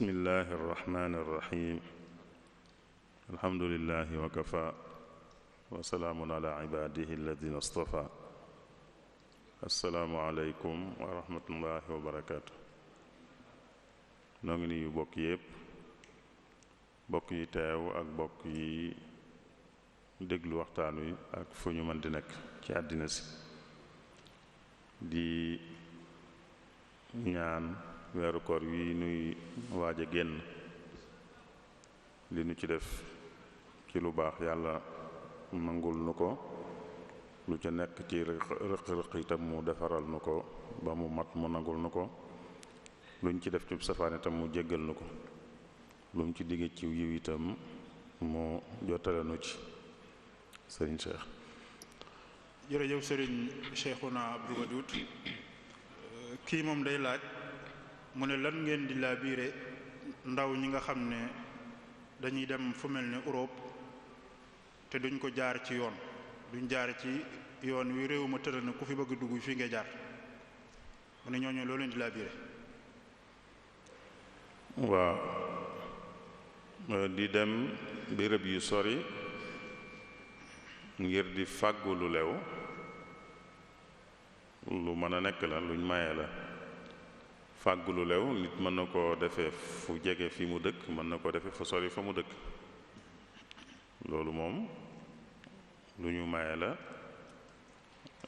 bismillahi irrahmani irrahim alhamdulilahi wa kafa wa salaamun ala ibadihi alladina astafa assalaamu aleykum wa rahmatullahi wa barakaatu. noo ngi nuyu bokk yépp, bokk yi teew ak bokk yi déglu waxtaan wi ak fu ñu mën di nekk ci àddina si, di ñaan weeru koor wi nuy waaj a génn li nu ci def ci lu baax yàlla nangul nu ko, lu ca nekk ci rëq-rëq itam mu defaral nu ko ba mu mat mu nangul nu ko, luñ ci def ci safaan itam mu jéggal nu ko, lu mu ci digge ci yiw itam mu jottale nu ci. sëriñ Cheikh. jërëjëf sëriñ Cheikhouna Abdou Wadoud. kii moom day laaj mu ne lan ngeen di laabiire ndaw ñi nga xam ne dañuy dem fu mel ne Europe te duñ ko jaar ci yoon, duñ jaar ci yoon wi réew ma tëral na ku fi bëgg dugg fii ngay jaar, mu ne ñooñu loo leen di laabiire. waaw, di dem béréb yu sori ngir di fàggu lu lew lu mën a nekk la, luñ maye la. fàggu lu lew nit mën na koo defee fu jege fi mu dëkk, mën na koo defee fu sori fa mu dëkk, loolu moom lu ñu maye la.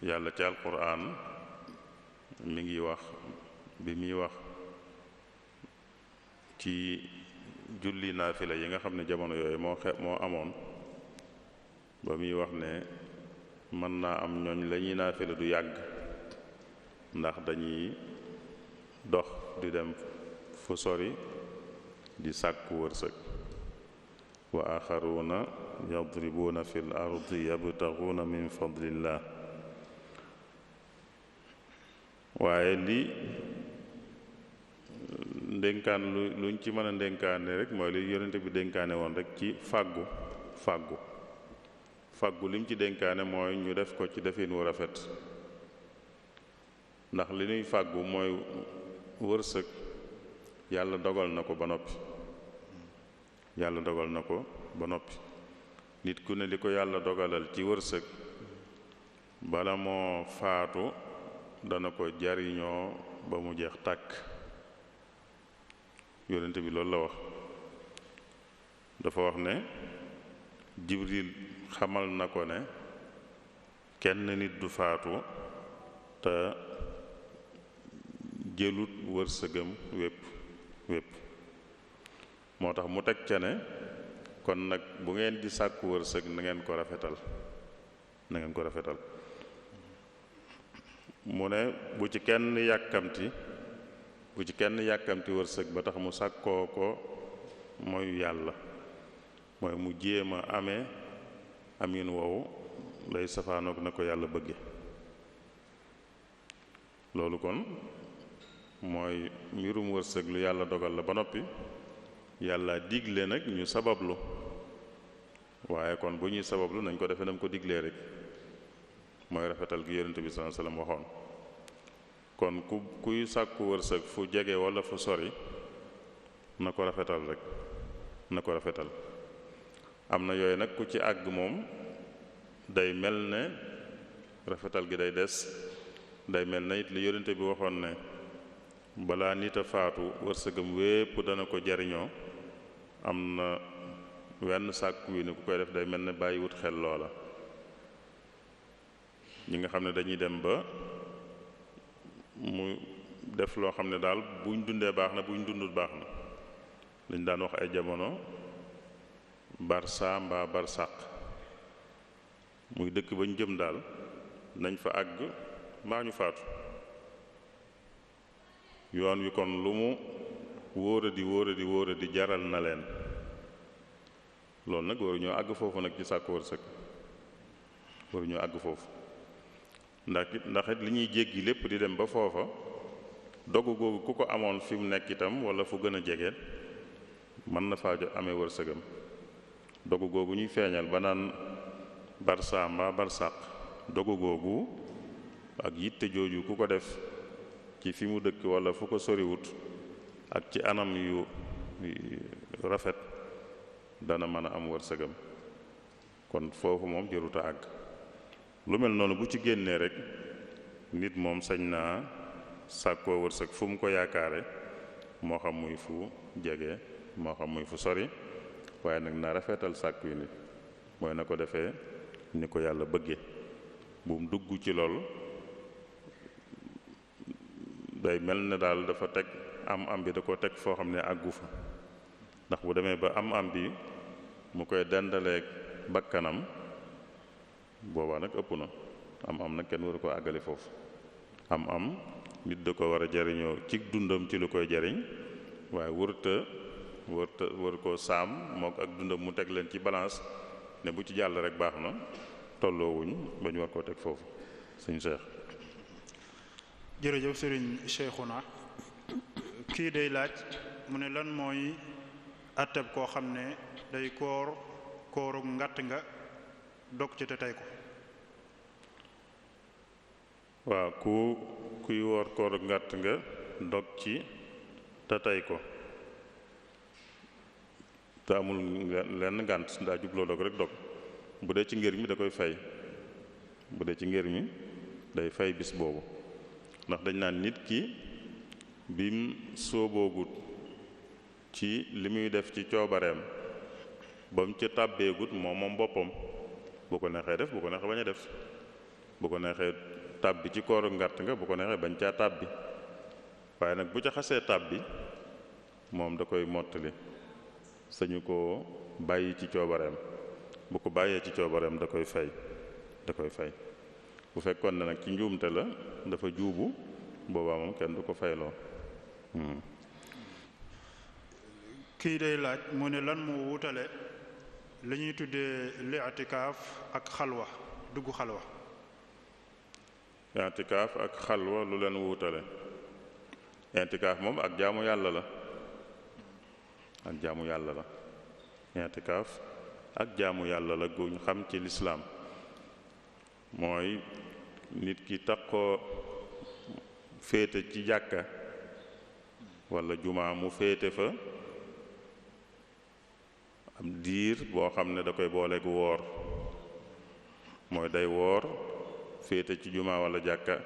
yàlla ci alquran mi ngi wax, bi muy wax ci julli naafila yi nga xam ne jamono yooyu moo amoon, ba muy wax ne mën naa am ñooñ la ñuy naafila du yàgg ndax dañuy dox di dem fu sori di sàkku wërsëg. wa axaruuna yadribuuna fi l ardi yabtaxuuna min fadlillah. waaye li ndénkaan luñ ci mën a ndénkaane rek mooy li yonente bi dénkaane woon rek ci fàggu lim ci dénkaane mooy ñu def ko ci defin wu rafet, ndax li ñuy fàggu mooy wërsëg yàlla dogal na ko ba noppi. yàlla dogal na ko ba noppi. nit ku ne li ko yàlla dogalal ci wërsëg bala moo faatu dana ko jariñoo ba mu jeex tàkk. yonent bi loolu la wax. dafa wax ne Jibril xamal na ko ne kenn nit du faatu te jëlut wërsëgam wépp moo tax mu teg ca ne kon nag bu ngeen di sàkku wërsëg na ngeen ko rafetal mu ne bu ci kenn yàkkamti wërsëg ba tax mu sàkkoo ko mooy yàlla, mooy mu jéem a amee amin woowu lay safaanoog na ko yàlla bëgge. loolu kon mooy mbirum wërsëg lu yàlla dogal la ba noppi, yàlla digle nag ñu sabablu. waaye kon bu ñuy sabablu nañ ko defee nam ko diglee rek, mooy rafetal gi yonent bi sallallahu alayhi wasallam waxoon. kon kuy sàkku wërsëg fu jege wala fu sori na ko rafetal. am na yooyu nag ku ci àgg moom day mel ne rafetal gi day des, day mel na it li yonent bi waxoon ne balaa nit a faatu wërsëgam wépp dana ko jariñoo. am na wenn sàkku wi ne ku koy def day mel ne bàyyiwut xel loola. ñi nga xam ne dañuy dem ba mu def loo xam ne daal buñ dundee baax na, buñ dundut baax na. lañ daan wax ay jamono barsa mbaa barsàq, muy dëkk bañ jëm daal nañ fa àgg mbaa ñu faatu. yoon wi kon lu mu wóoradi jaral na leen. loolu nag waruñoo àgg foofu nag ci sàkku wërsëg, waruñoo àgg foofu ndax it li ñuy jéggi lépp di dem ba foofa, dogu googu ku ko amoon fi mu nekk itam wala fu gën a jege mën na faa amee wërsëgam. dogu googu ñuy feeñal ba naan barsa mbaa barsàq, dogu googu ak yitte jooju ku ko def ci fi mu dëkk wala fu ko soriwut ak ci anam yu rafet dana mën a am wërsëgam. kon foofu moom jëruta àgg. lu mel noonu bu ci génnee rek nit moom sañ naa sàkkoo wërsëg fu mu ko yaakaare, moo xam muy fu jege moo xam muy fu sori, waaye nag na rafetal sàkk wi nit mooy na ko defee ni ko yàlla bëgge. bu mu dugg ci lool day mel ne daal dafa teg am bi da ko teg foo xam ne àggu fa, ndax bu demee ba am bi mu koy dendaleeg bakkanam boobaa nag ëpp na. am nag kenn waru ko àggale foofu. am nit da ko war a jariñoo ci dundam ci lu koy jariñ, waaye wër koo saam mook ak dundam mu teg leen ci balance ne bu ci jàll rek baax na, tolloowuñ ba ñu war koo teg foofu. sëñ Cheikh. jërëjëf sëriñ Cheikhouna. kii day laaj mu ne lan mooy atteb koo xam ne day kooru ngàtt nga dog ci te tey ko. waaw kuy woor kooru ngàtt nga dog ci te tey ko te amul lenn ngànt daa jubloo dog rek dog. bu dee ci ngër mi da koy fay, bu dee ci ngër mi day fay bis boobu, ndax dañ naan nit ki bim sóoboogut ci li muy def ci coobareem ba mu ca tàbbeegut moom boppam. bu ko neexee def, bu ko neexee bañ a def, bu ko neexee tàbbi ci kooru ngàtt nga, bu ko neexee bañ caa tàbbi, waaye nag bu ca xasee tàbbi moom da koy mottali, sañu koo bàyyi ci coobareem. bu ko bàyyee ci coobareem da koy fay. bu fekkoon ne nag ci njuumte la dafa juubu, boobaa moom kenn du ko fayloo. kii day laaj mu ne lan moo wutale li ñuy tuddee li'tikaaf ak xalwa, dugg xalwa. i'tikaaf ak xalwa lu leen wutale. i'tikaaf moom ak jaamu yàlla la. i'tikaaf ak jaamu yàlla la guñ xam ci lislaam. mooy nit ki takkoo féete ci jàkka walla jumaa mu féete fa am diir boo xam ne da koy booleeg woor. mooy day woor féete ci jumaa walla jàkka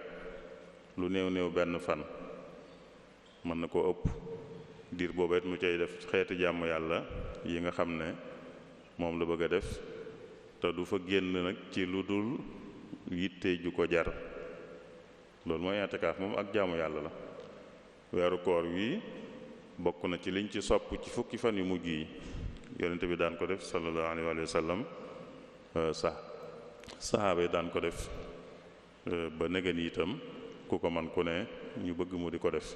lu néew benn fan, mën na koo ëpp. diir boobu it mu cay def xeeti jàmm yàlla yi nga xam ne moom la bëgg a def, te du fa génn nag ci lu dul yitte ju ko jar. loolu mooy i'tikaaf moom ak jaamu yàlla la. weeru koor wi bokk na ci liñ ci sopp ci fukki fan yu mujj yi, yonente bi daan ko def sallallahu alayhi wa sallam, saxaaba yi daan ko def ba nëgën itam ku ko man ku ne ñu bëgg mu di ko def.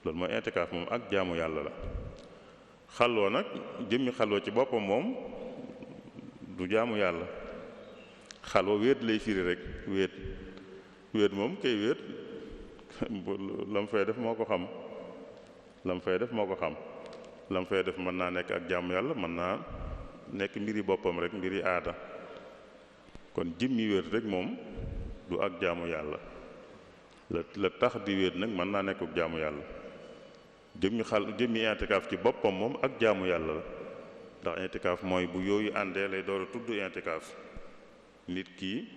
loolu mooy i'tikaaf moom ak jaamu yàlla la. xalwa nag jëmmi xalwa ci boppam moom du jaamu yàlla. xalwa wéet lay firi rek, wéet moom kay wéet lam fay def moo ko xam. lam fay def mën naa nekk ak jaamu yàlla, mën naa nekk mbiri boppam rek, mbiri aada. kon jëmmi wéet rek moom du ak jaamu yàlla. la tax di wéet nag mën naa nekk ak jaamu yàlla. jëmmi i'tikaaf ci boppam moom ak jaamu yàlla la, ndax i'tikaaf mooy bu yooyu àndee lay door a tudd i'tikaaf. nit ki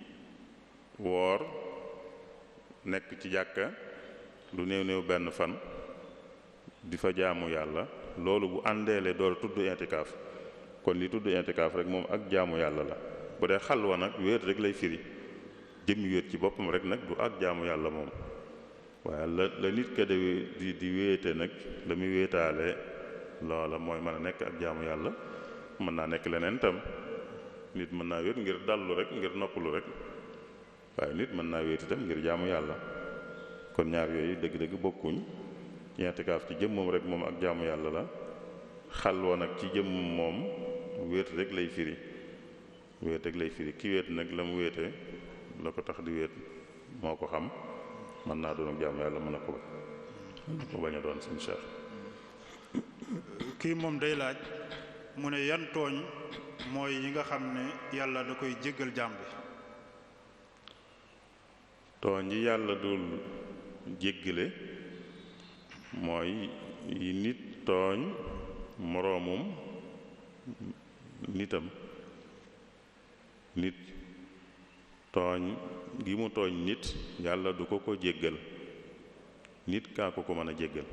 woor nekk ci jàkka lu néew benn fan di fa jaamu yàlla, loolu bu àndee lay door a tudd i'tikaaf. kon li tudd i'tikaaf rek moom ak jaamu yàlla la. bu dee xalwa nag wéet rek lay firi, jëmmi wéet ci boppam rek nag du ak jaamu yàlla moom. waaye la nit ka di wéete nag la muy wéetaale loola mooy mën a nekk ak jaamu yàlla. mën naa nekk leneen tam. nit mën naa wéet ngir dallu rek, ngir noppalu rek, waaye nit mën naa wéet itam ngir jaamu yàlla. kon ñaar yooyu dëgg-dëgg bokkuñ. i'tikaaf ci jëmmam rek moom ak jaamu yàlla la. xalwa nag ci jëmmam moom wéet rek lay firi. ki wéet nag la mu wéete la ko tax di wéet moo ko xam. mën naa doon ak jaamu yàlla, mën na ko bañ a doon. suñu Cheikh. kii moom day laaj mu ne yan tooñ mooy yi nga xam ne yàlla da koy jéggal jaam bi. tooñ yi yàlla dul jéggale mooy yi nit tooñ moroomum nitam. Nit tooñ gi mu tooñ nit yàlla du ko jéggal, nit kaa ko mën a jéggal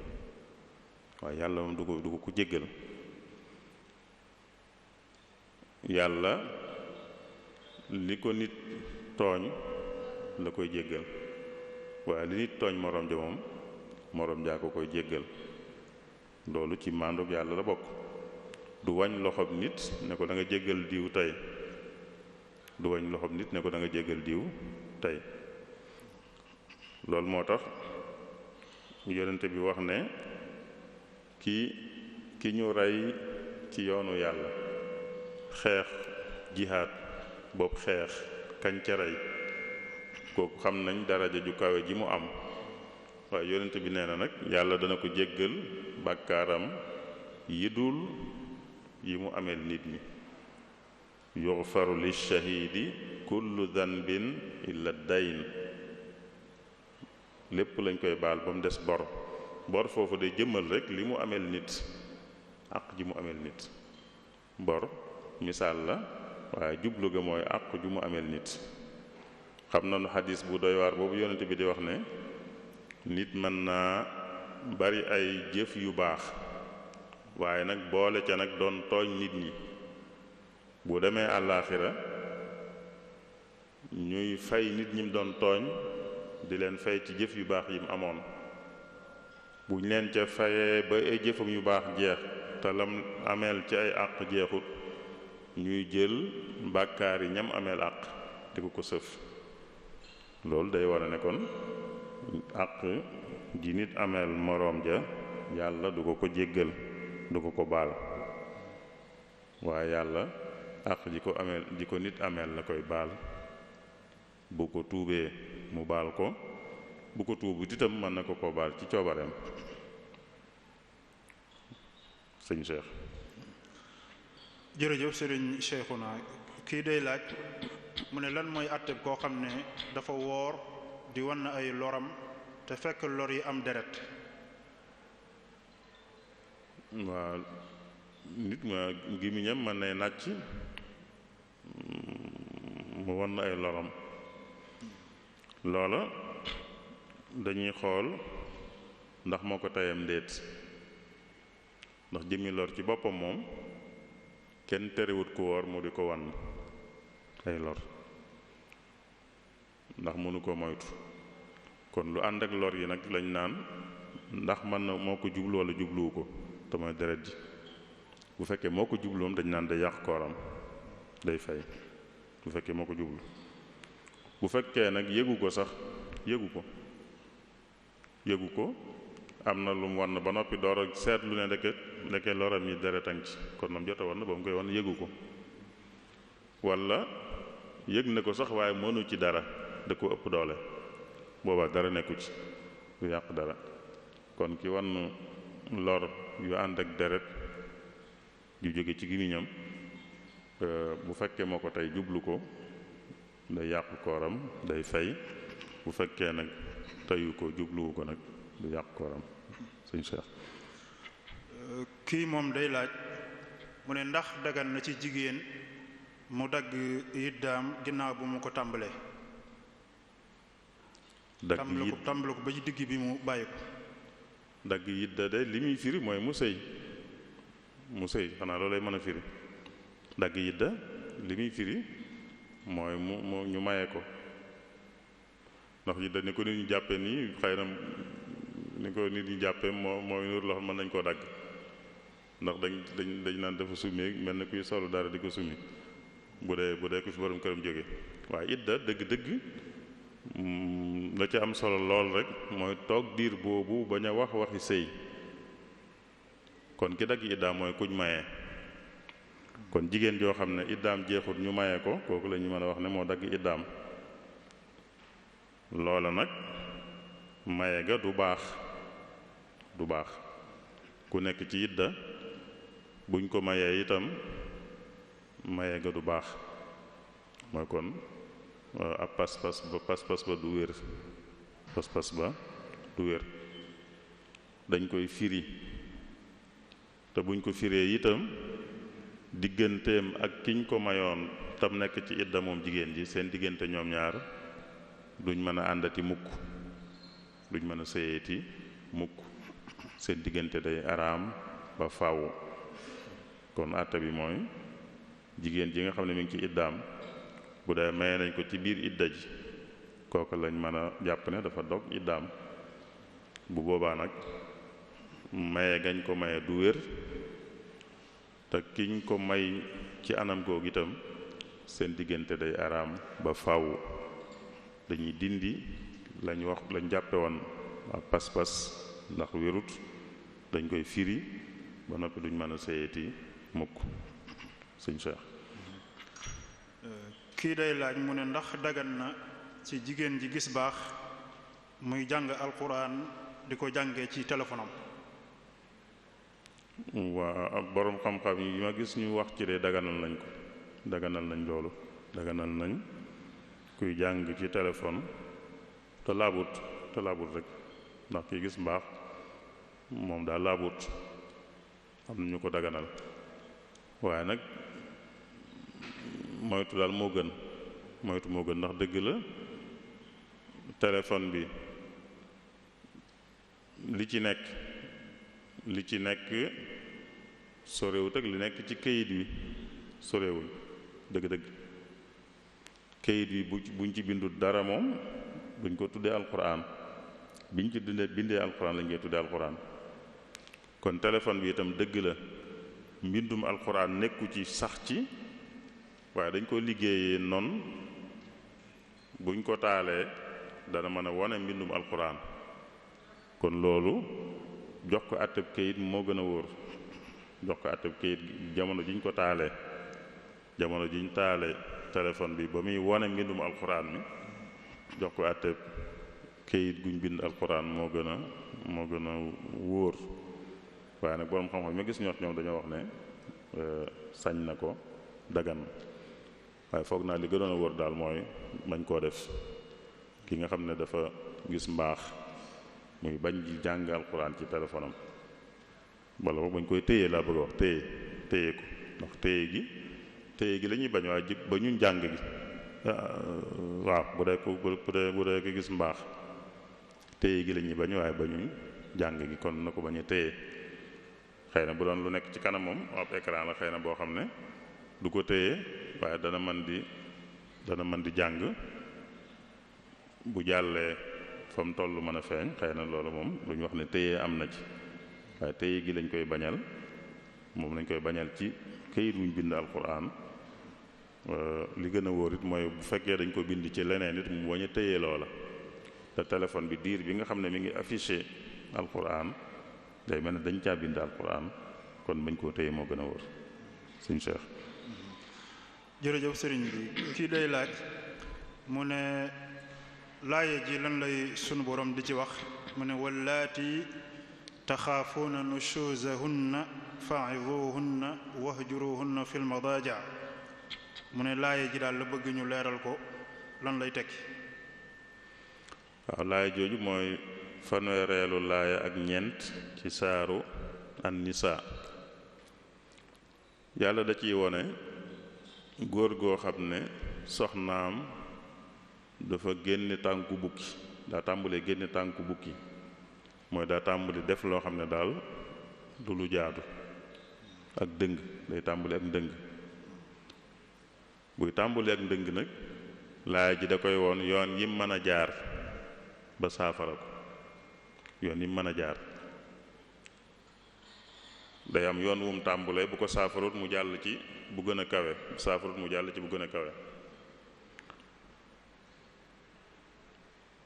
waaye yàlla moom du ko jéggal. yàlla li ko nit tooñ la koy jéggal waaye li nit tooñ moroom ja moom moroom jaa ko koy jéggal. loolu ci màndug yàlla la bokk. du wañ loxob nit ne ko da nga jéggal diw tey, du wañ loxob nit ne ko da nga jéggal diw tey. loolu moo tax yonente bi wax ne ki ñu rey ci yoonu yàlla, xeex jihaad boobu xeex kañ ca rey kooku xam nañ daraja ju kawe ji mu am, waaye yonente bi nee na nag yàlla dana ko jéggal bàkkaaram yi dul yi mu ameel nit ñi. yughfaru lishahidi kullu danbin illa dayn, lépp lañ koy baal ba mu des bor foofu day jëmmal rek li mu ameel nit, àq ji mu ameel nit. bor misaal la waaye jublu ga mooy àq ju mu ameel nit. xam nañu xadis bu doy waar boobu yonent bi di wax ne nit mën naa bari ay jëf yu baax waaye nag boole ca nag doon tooñ nit ñi, bu demee àllaaxira ñuy fay nit ñi mu doon tooñ di leen fay ci jëf yu baax yi mu amoon. buñ leen ca fayee ba ay jëfam yu baax jeex te lam ameel ci ay àq jeexut, ñuy jël bàkkaar yi ñam ameel àq di ko sëf. loolu day war a ne kon àq ji nit ameel moroom ja yàlla du ko jéggal, du ko baal, waaye yàlla àq ji ko nit ameel la koy baal. bu ko tuubee mu baal ko, bu ko tuubut itam mën na ko baal ci coobareem. sëñ Cheikh. jërëjëf sëriñ Cheikhouna. kii day laaj mu ne lan mooy àtteb koo xam ne dafa woor di wan na ay loram te fekk lor yi am deret. waaw nit ma gémmiñam mën nay nàcc mu wan na ay loram, loola dañuy xool ndax moo ko tayam ndéet. ndax jëmmi lor ci boppam moom kenn terewut ku woor mu di ko wan ay lor ndax mënu ko moytu. kon lu ànd ak lor yi nag lañ naan ndax mën na moo ko jublu wala jubluwu ko te mooy deret ji. bu fekkee moo ko jubluwam dañ naan day yàq kooram, day fay bu fekkee moo ko jublu. bu fekkee nag yëgu ko sax yëgu ko am na lu mu wan ba noppi door a seetlu ne ndeke loram yi deretan ci, kon moom jot a wan ba mu koy wan yëgu ko, walla yëg na ko sax waaye mënu ci dara, da ko ëpp doole, boobaa dara nekku ci, du yàq dara. kon ki wan lor yu ànd ak deret yu jóge ci gémmiñam bu fekkee moo ko tey jublu ko day yàq kooram, day fay. bu fekkee nag teyu ko jubluwu ko nag du yàq kooram. sëñ Cheikh. kii moom day laaj mu ne ndax dagan na ci jigéen mu dagg yiddaam ginnaaw bu mu ko tàmbalee. tàmbale ko ba ci digg bi mu bàyyi ko. dagg yidda de li muy firi mooy mu sëy xanaa loolay mën a firi. dagg yidda li muy firi mooy mu ñu maye ko, ndax yidda ni ko nit ñu jàppe nii xëy na ni ko nit ñi jàppe mooy nur loo xam mën nañ koo dagg, ndax dañ naan dafa summi mel na kuy solu dara di ko summi bu dee ku fi borom këram jóge. waaye idda dëgg-dëgg la ci am solo lool rek mooy toog diir boobu bañ a waxi sëy. kon ki dagg iddaam mooy kuñ maye. kon jigéen joo xam ne iddaam jeexut ñu maye ko, kooku la ñu mën a wax ne moo dagg iddaam. loola nag maye ga du baax ku nekk ci idda buñ ko mayee itam maye ga du baax. mooy kon ab pas-pas ba du wér, pas-pas ba du wér. dañ koy firi te buñ ko firee itam digganteem ak kiñ ko mayoon tam nekk ci idda moom jigéen ji seen diggante ñoom ñaar duñ mën a àndati mukk duñ mën a sëyeeti mukk seen diggante day araam ba faw kon àtte bi mooy jigéen ji nga xam ne mi ngi ci iddaam bu dee maye nañ ko ci biir idda ji kooku lañ mën a jàpp ne dafa dog iddaam bu boobaa nag maye gañ ko maye du wér te kiñ ko may ci anam googu itam seen diggante day araam ba faw dañuy dindi lañ wax lañ jàppe woon ak pas-pas ndax wérut dañ koy firi ba noppi duñ mën a sëyeeti mukk sëñ Cheikh. kii day laaj mu ne ndax dagan na ci jigéen ji gis baax muy jàng alquran di ko jàngee ci téléphone am. waa ak boroom xam-xam yi ma gis ñu wax ci de daganal nañ ko daganal nañ loolu daganal nañ kuy jàng ci téléphone te laabut rek ndax kii gis mbaax moom daal laabut am na ñu ko daganal waaye nag moytu daal moo gën ndax dëgg la téléphone bi li ci nekk sorewut ak li nekk ci këyit wi sorewuñ dëgg-dëgg këyit wi buñ ci bindul dara moom duñ ko tuddee alquran biñ ci bindee alquran lañ koy tuddee alquran kon téléphone bi itam dëgg la mbindum alquran nekku ci sax ci waaye dañ ko liggéeyee noonu buñ ko taalee dana mën a wone mbindum alquran kon loolu jox ko àtteb kayit moo gën a wóor jox ko àtteb kayit jamono jiñ ko taalee jamono jiñ taale téléphone bi ba muy wone mbindum alquran mi jox ko àtteb kayit guñ bind alquran moo gën a wóor waaye nag borom xam-xam ma gis ñoom dañoo wax ne sañ na ko dagan waaye foog naa li gënoon a wóor daal mooy bañ koo def ki nga xam ne dafa gis mbaax muy bañ ji jàng alquran ci téléphone am wala boog bañ koy téye laa bëgg a wax téye ko ndax téye gi la ñuy bañ waaye jib ba ñu njàng gi waaw bu dee ko gis mbaax téye gi la ñuy bañ waaye ba ñu jàng gi kon na ko bañ a téye xëy na bu doon lu nekk ci kanam moom ab écran la xëy na boo xam ne du ko téye waaye dana mën di jàng bu jàllee fa mu toll mën a feeñ xëy na loolu moom lu ñu wax ne téye am na ci waaye téye gi lañ koy bañal moom lañ koy bañal ci këyit wuñ bind alquran li gën a wóor it mooy bu fekkee dañ ko bind ci leneen it mu bañ a téye loola te téléphone bi diir bi nga xam ne mi ngi affiché alquran day mel ne dañ caa bind alquran kon bañ koo téye moo gën a wóor sëñ Cheikh. jërëjëf sëriñ bi kii day laaj mu ne laaye ji lan lay sunu borom di ci wax mu ne wallaati taxaafuuna nushuzahunna fa'izuhunna wahjuruhunna fil madaaji' mu ne laaye ji daal la bëgg ñu leeral ko lan lay tekki. waaw laaye jooju mooy fanweereelu laaya ak ñeent ci saaru an-nisaa yàlla da ciy wone góor goo xam ne soxnaam dafa génne tànku bukki daa tàmbali génne tànku bukki mooy daa tàmbali def loo xam ne daal du lu jaadu ak dëng day tàmbali ak ndëng buy tàmbali ak ndëng nag laaya ji da koy woon yoon yim mën a jaar ba saafara ko yoon yim mën a jaar day am yoon wum tàmbulee bu ko saafarut mu jàll ci bu gën a kawe bu saafarut mu jàll ci bu gën a kawe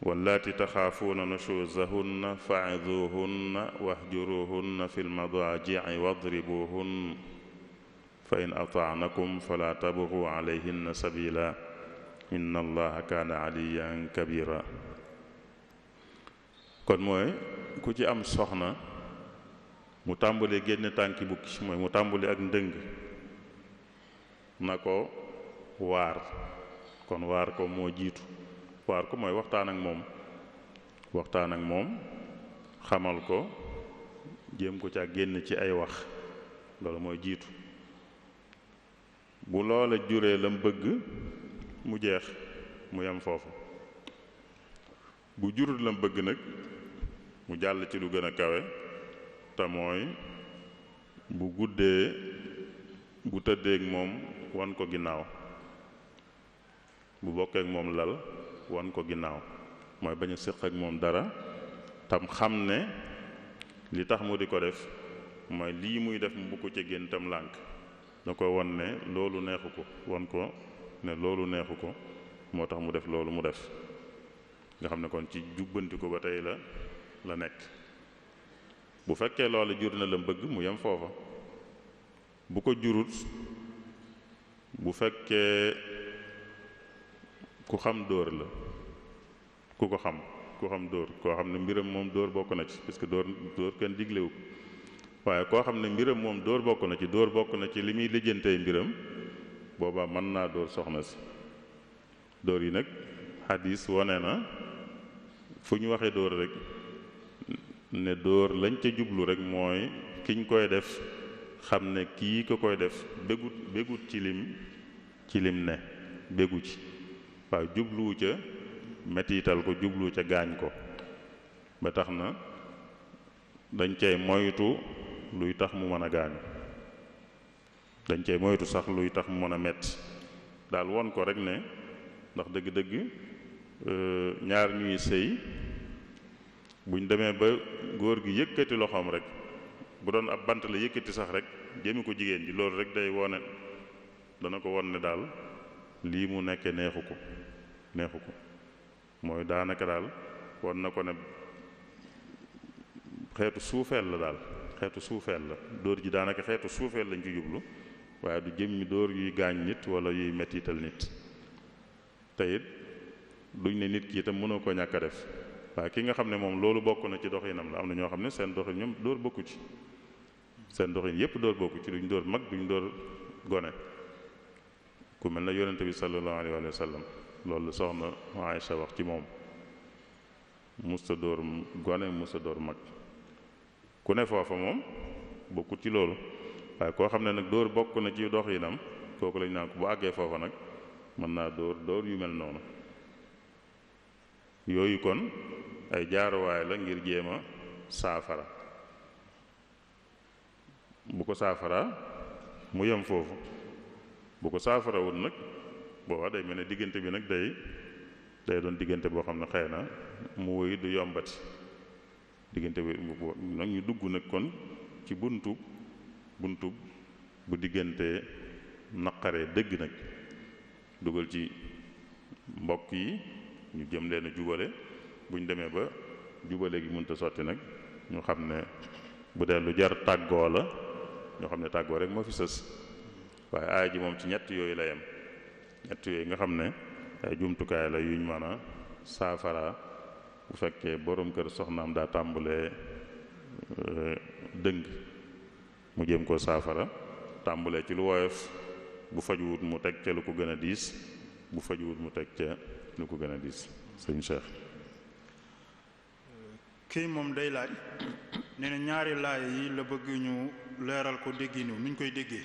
wallaati taxaafuuna nushuzahunna fa'izuhunna wahjuruhunna fil madaaji'i wadribuhunna fa in ata'nakum fala tabghu alayhinna sabila inna allaha kaana aliyan kabira kon mooy ku ci am soxna mu tàmbali génn tànki bukki mooy mu tàmbali ak ndëng na ko waar kon waar ko moo jiitu waar ko mooy waxtaan ak moom xamal ko jéem ko ca génn ci ay wax loolu mooy jiitu. bu loola juree lam bëgg mu jeex mu yem foofu. bu jurut lam bëgg nag mu jàll ci lu gën a kawe te mooy bu guddee bu tëddeek moom wan ko ginnaaw, bu bokkeek moom lal wan ko ginnaaw, mooy bañ a séq ak moom dara tam xam ne li tax mu di ko def mooy lii muy def mu bugg ci génn tam lànk, da ko won ne loolu neexu ko, won ko ne loolu neexu ko moo tax mu def loolu mu def. nga xam ne kon ci jubbanti ko ba tey la nekk. bu fekkee loolu jur na la bëgg mu yem foofa. bu ko jurut, bu fekkee ku xam dóor la, ku xam dóor, koo xam ne mbiram moom dóor bokk na ci, parce que dóor kenn diglewu ko, waaye koo xam ne mbiram moom dóor bokk na ci li muy lijjantee mbiram, boobaa mën naa dóor soxna si. dóor yi nag xadis wone na fu ñu waxee dóor rek ne dóor lañ ca jublu rek mooy kiñ koy def xam ne kii ko koy def bégut ci lim ne bégu ci, waaye jubluwu ca mettital ko, jubluwu ca gaañ ko, ba tax na dañ cay moytu luy tax mu mën a gaañu, dañ cay moytu sax luy tax mu mën a metti daal won ko rek ne ndax dëgg-dëgg ñaar ñuy sëy buñ demee ba góor gi yëkkati loxoom rek, bu doon ab bant la yëkkati sax rek jëmi ko jigéen ji, loolu rek day wone, dana ko won ne daal lii mu nekke neexu ko mooy daanaka daal won na ko ne xeetu suufeel la dóor ji daanaka xeetu suufeel lañ ci jublu, waaye du jëmmi dóor yuy gaañ nit wala yuy mettital nit. te it duñ ne nit ki itam mënoo ko ñàkk a def, waaye ki nga xam ne moom loolu bokk na ci doxinam la. am na ñoo xam ne seen doxin ñoom dóor bokku ci, seen doxin yépp dóor bokku ci, duñ dóor mag duñ dóor gone. ku mel na yonente bi sallallahu alayhi wa sallam loolu la soxna Aïcha wax ci moom, musta dóor gone musta dóor mag. ku ne foofa moom bokkut ci loolu, waaye koo xam ne nag dóor bokk na ci doxinam, kooku lañ naan ko bu àggee foofa nag mën naa dóor yu mel noonu. yooyu kon ay jaaruwaay la ngir jéem a saafara. bu ko saafara mu yem foofu, bu ko saafarawul nag booba day mel ne diggante bi nag day doon diggante boo xam ne xëy na mu wéy du yombati. diggante bi nag ñu dugg nag kon ci buntu bu diggante naqaree dëgg nag, dugal ci mbokk yi ñu jëm leen a jubale. buñ demee ba jubale gi mënta sotti nag ñu xam ne bu dee lu jar tàggoo la, ñoo xam ne tàggoo rek moo fi sës. waaye aaya ji moom ci ñett yooyu la yem, ñett yooyu nga xam ne ay jumtukaay la yuñ mën a saafara bu fekkee borom kër soxnaam daa tàmbulee dëng, mu jëm koo saafara, tàmbulee ci lu woyof, bu fajuwut mu teg ca lu ko gën a diis, bu fajuwut mu teg ca lu ko gën a diis. sëñ Cheikh. kii moom day laaj nee na ñaari laaya yi la bëgg ñu leeral ko dégginu nuñ koy déggee.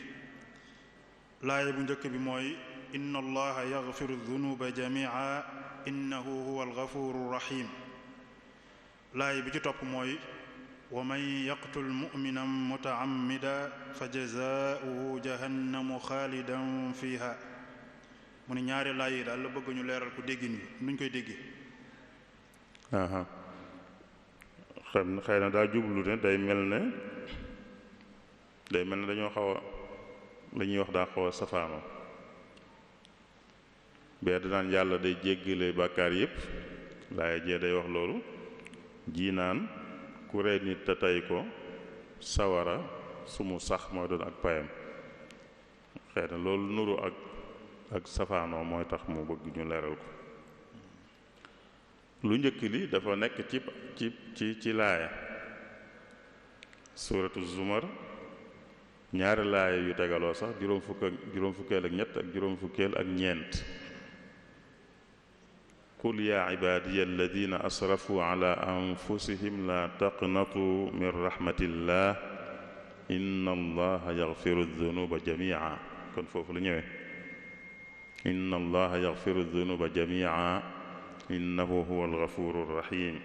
laaya bu njëkk bi mooy inna allaha yaghfiru dunuba jamia innahu huwa alghafuru rahim. laaya bi ci topp mooy wa man yaqtul mu'minan muta'ammida fa jazaa'uhu jahannamu xaalidan fiha. mu ne ñaari laaya yi daal la bëgg ñu leeral ko déggin wi nuñ koy déggee. xëy na daa jublu ne day mel ne dañoo xaw a la ñuy wax daa xaw a safaano. bee danaan yàlla day jéggale bàkkaar yépp, laaya jee day wax loolu. ji naan ku rey nit te tey ko sawara su mu sax mooy doon ak payam. xëy na loolu nuru ak safaanoo mooy tax mu bëgg ñu leeral ko. lu njëkk li dafa nekk ci laaya suuratu zumar, ñaari laaya yu tegaloo sax juróom fukkeel ak ñett ak juróom fukkeel ak ñeent. qul yaa ibaadiya alladina asrafu ala anfusihim la taqnatu min rahmatillah inna allaha yaxfiru dunuba jamia kon foofu la ñëwee inna allaha yaxfiru dunuba jamia innahu huwa algafuru rrahim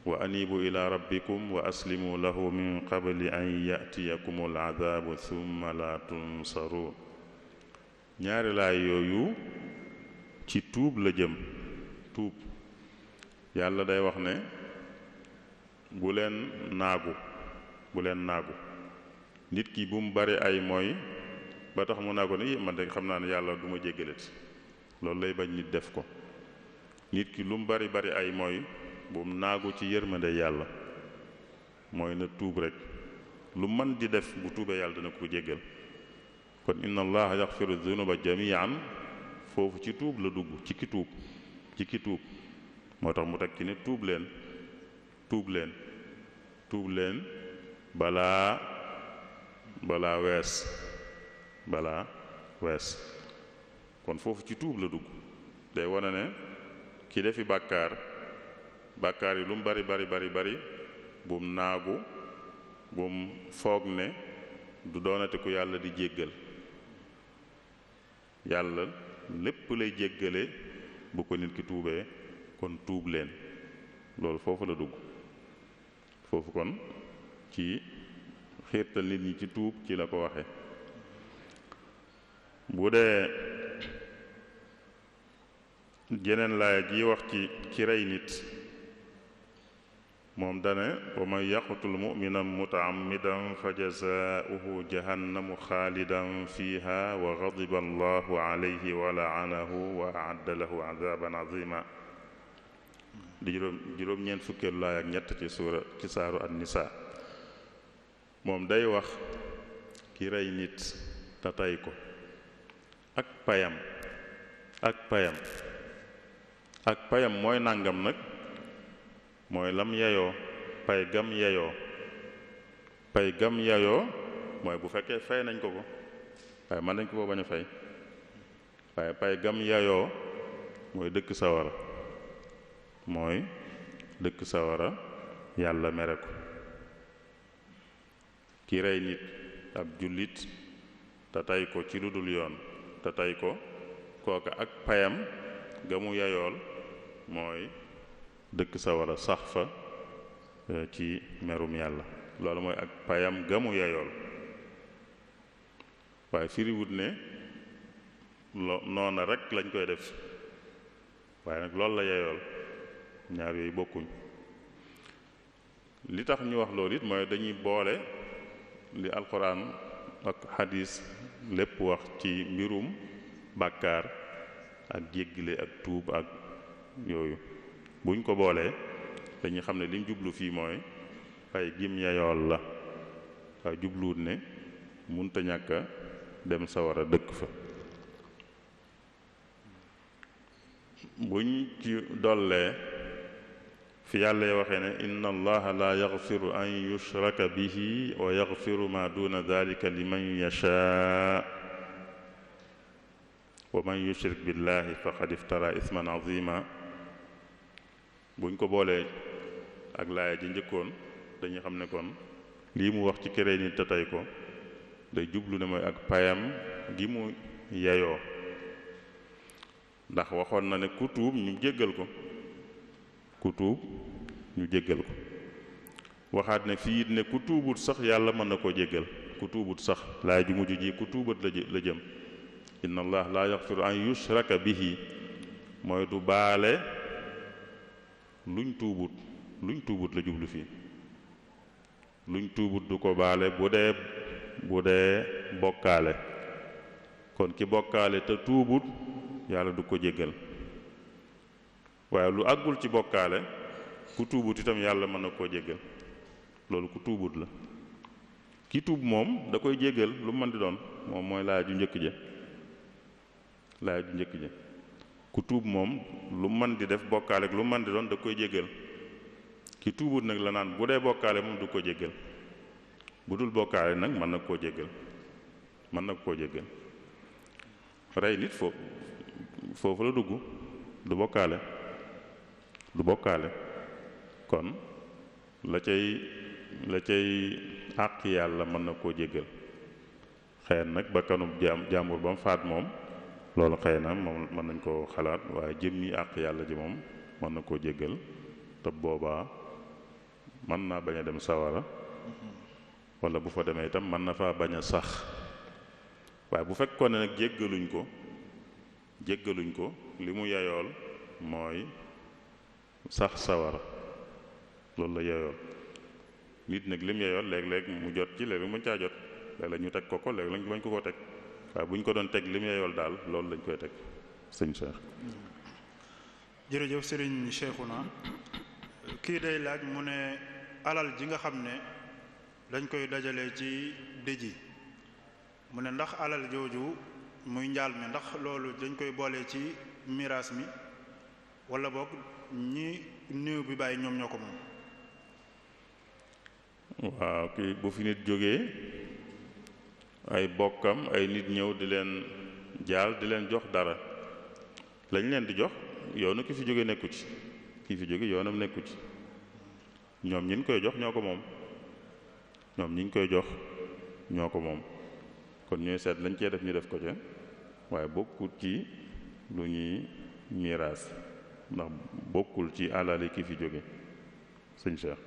wa anibu ila rabbikum wa aslimu lahu min qabli an yatiyakum aladabu thumma la tunsaruun ñaari laay yooyu ci tuub la jëm tuub yàlla day wax ne bu leen naagu nit ki bu mu bari ay mooy ba tax mu naagu ne man de xam naa ne yàlla du ma jéggalati loolu lay bañ nit def ko nit ki lu mu bari ay mooy bu mu naagu ci yërmande yàlla mooy na tuub rek lu mën di def bu tuubee yàlla dana ko jéggal kon inna allaha yaxfiru dunuba jamian foofu ci tuub la dugg ci ki tuub moo tax mu teg ci ne tuub leen balaa wees kon foofu ci tuub la dugg day wane ne ki defi bàkkaar yi lu mu bari bum naagu bum foog ne du doonate ku yàlla di jéggal yàlla lépp lay jéggale bu ko nit ki tuubee kon tuub leen loolu foofu la dugg foofu kon ci xiirtal nit ñi ci tuub ci la ko waxe bu dee jeneen laaya ji wax ci rey nit moom dane wa man yaqtul mu'minan mutaammidan fa jazaauhu jahannamu xaalidan fiha wa gadiba allahu alayhi wa laanahu wa aadda lahu azaban azima di juróom-ñeent fukkeelu laay ak ñett ci saaru an-nisaa moom day wax ki rey nit te tey ko ak payam mooy nangam nag mooy lam yeyoo pay gam yeyoo mooy bu fekkee fay nañ ko waaye mën nañ ko bañ a fay waaye pay gam yeyoo mooy dëkk sawara yàlla mere ko ki rey nit ab jullit te tey ko ci lu dul yoon te tey ko kooka ak payam ga mu yeyool mooy dëkk sawara sax fa ci merum yàlla loolu mooy ak payam ga mu yeyool waaye firiwut ne noona rek lañ koy def waaye nag loolu la yeyool ñaar yooyu bokkuñ li tax ñu wax loolu it mooy dañuy boole li alxuraan ak xadis lépp wax ci mbirum bàkkaar ak jéggile ak tuub ak yooyu buñ ko boolee dañuy xam ne lim jublu fii mooy ay gim yayool la waaye jubluwut ne munta ñàkk a dem sawara dëkk fa buñ ci dollee fi yàlla waxee ne inna allaha la yaxfiru an yushraka bihi wa yaxfiru ma duna dalika liman yashaa wa man yushrik billahi faqad iftara isman azima buñ ko boolee ak laaya ji njëkkoon dañuy xam ne kon lii mu wax ci këree nit te tey ko day jublu ne mooy ak payam gi mu yeyoo ndax waxoon na ne ku tuub ñu jéggal ko waxaat ne fii it ne ku tuubut sax yàlla mën na koo jéggal ku tuubut sax laay ju mujj ji ku tuubat la jëm inna allah la yaxfiru an yushraka bihi mooy du baale luñ tuubut la jublu fii luñ tuubut du ko baale bu dee bokkaale kon ki bokkaale te tuubut yàlla du ko jéggal waaye lu àggul ci bokkaale ku tuubut itam yàlla mën na koo jéggal loolu ku tuubut la ki tuub moom da koy jéggal lu mën di doon moom mooy laaya ju njëkk ja ku tuub moom lu mën di def bokkaale ak lu mën di doon da koy jéggal ki tuubut nag la naan bu dee bokkaale moom du ko jéggal bu dul bokkaale nag mën na koo jéggal rey nit foofu la dugg du bokkaale kon la cay àq yàlla mën na koo jéggal. xëy na nag bakkanub jàmbur ba mu faat moom loolu xëy na moom mën nañ koo xalaat, waaye jëmmi àq yàlla ji moom mën na koo jéggal te boobaa mën naa bañ a dem sawara, wala bu fa demee itam mën na faa bañ a sax. waaye bu fekkoon ne nag jéggaluñ ko li mu yayool mooy sax sawara, loolu la yayool. nit nag lim yayool léeg-léeg mu jot ci, léeg-léeg mu caa jot, léeg-léeg ñu teg ko léeg-léeg ñu bañ ko teg, waaye bu ñu ko doon teg lim yayool daal loolu lañ koy teg. sëñ Cheikh. jërëjëf sëriñ Cheikhouna. kii day laaj mu ne alal ji nga xam ne dañ koy dajale ci dëj yi, mu ne ndax alal jooju muy njaal mi ndax loolu dañ koy boole ci miraas mi wala boog ñi néew bi bàyyi ñoom ñoo ko moom. waaw kii bu fi nit jógee ay bokkam ay nit ñëw di leen jaal di leen jox dara, lañ leen di jox yoonu ki fi jóge nekku ci, ki fi jóge yoonam nekku ci. ñoom ñi ñu koy jox ñoo ko moom, ñoom ñi ñu koy jox ñoo ko moom. kon ñooy seet lañ cee def ñu def ko ca, waaye bokkul ci lu ñuy miiraas, ndax bokkul ci alali ki fi jóge. sëñ Cheikh.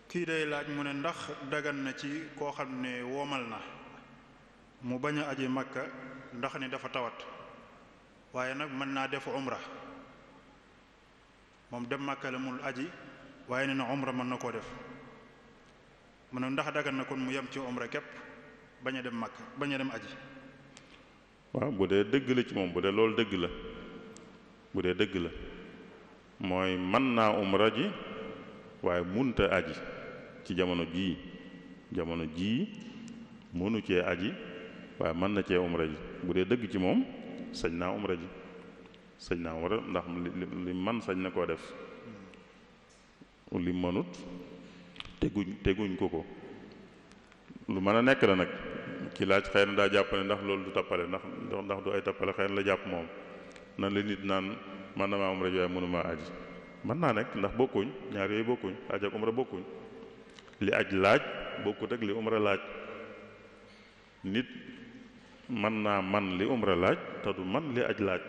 kii day laaj mu ne ndax dagan na ci koo xam ne woomal na mu bañ a aji Makka ndax ni dafa tawat, waaye nag mën naa def umra. moom dem Makka la mul aji, waaye nee na umra mën na koo def. mu ne ndax dagan na kon mu yem ci umra képp bañ a dem Makka bañ a dem aji. waaw bu dee dëgg la ci moom, bu dee loolu dëgg la, bu dee dëgg la mooy mën naa umra ji waaye munta aji ci jamono jii mënu cee aji waaye mën na cee umra ji. bu dee dëgg ci moom sañ naa umra ji, sañ naa umra ndax li man sañ na koo def, li mënut teguñ ko lu mën a nekk la nag. ki laaj xëy na daa jàpp ne ndax loolu du tappale, ndax du ay tappale, xëy na la jàpp moom nan la nit naan man na maa umra ji waaye mënumaa aji. mën naa nekk ndax bokkuñ, ñaar yooyu bokkuñ, aj ak umra bokkuñ. li aj laaj bokkut ak li umra laaj. nit mën naa man li umra laaj te du man li aj laaj,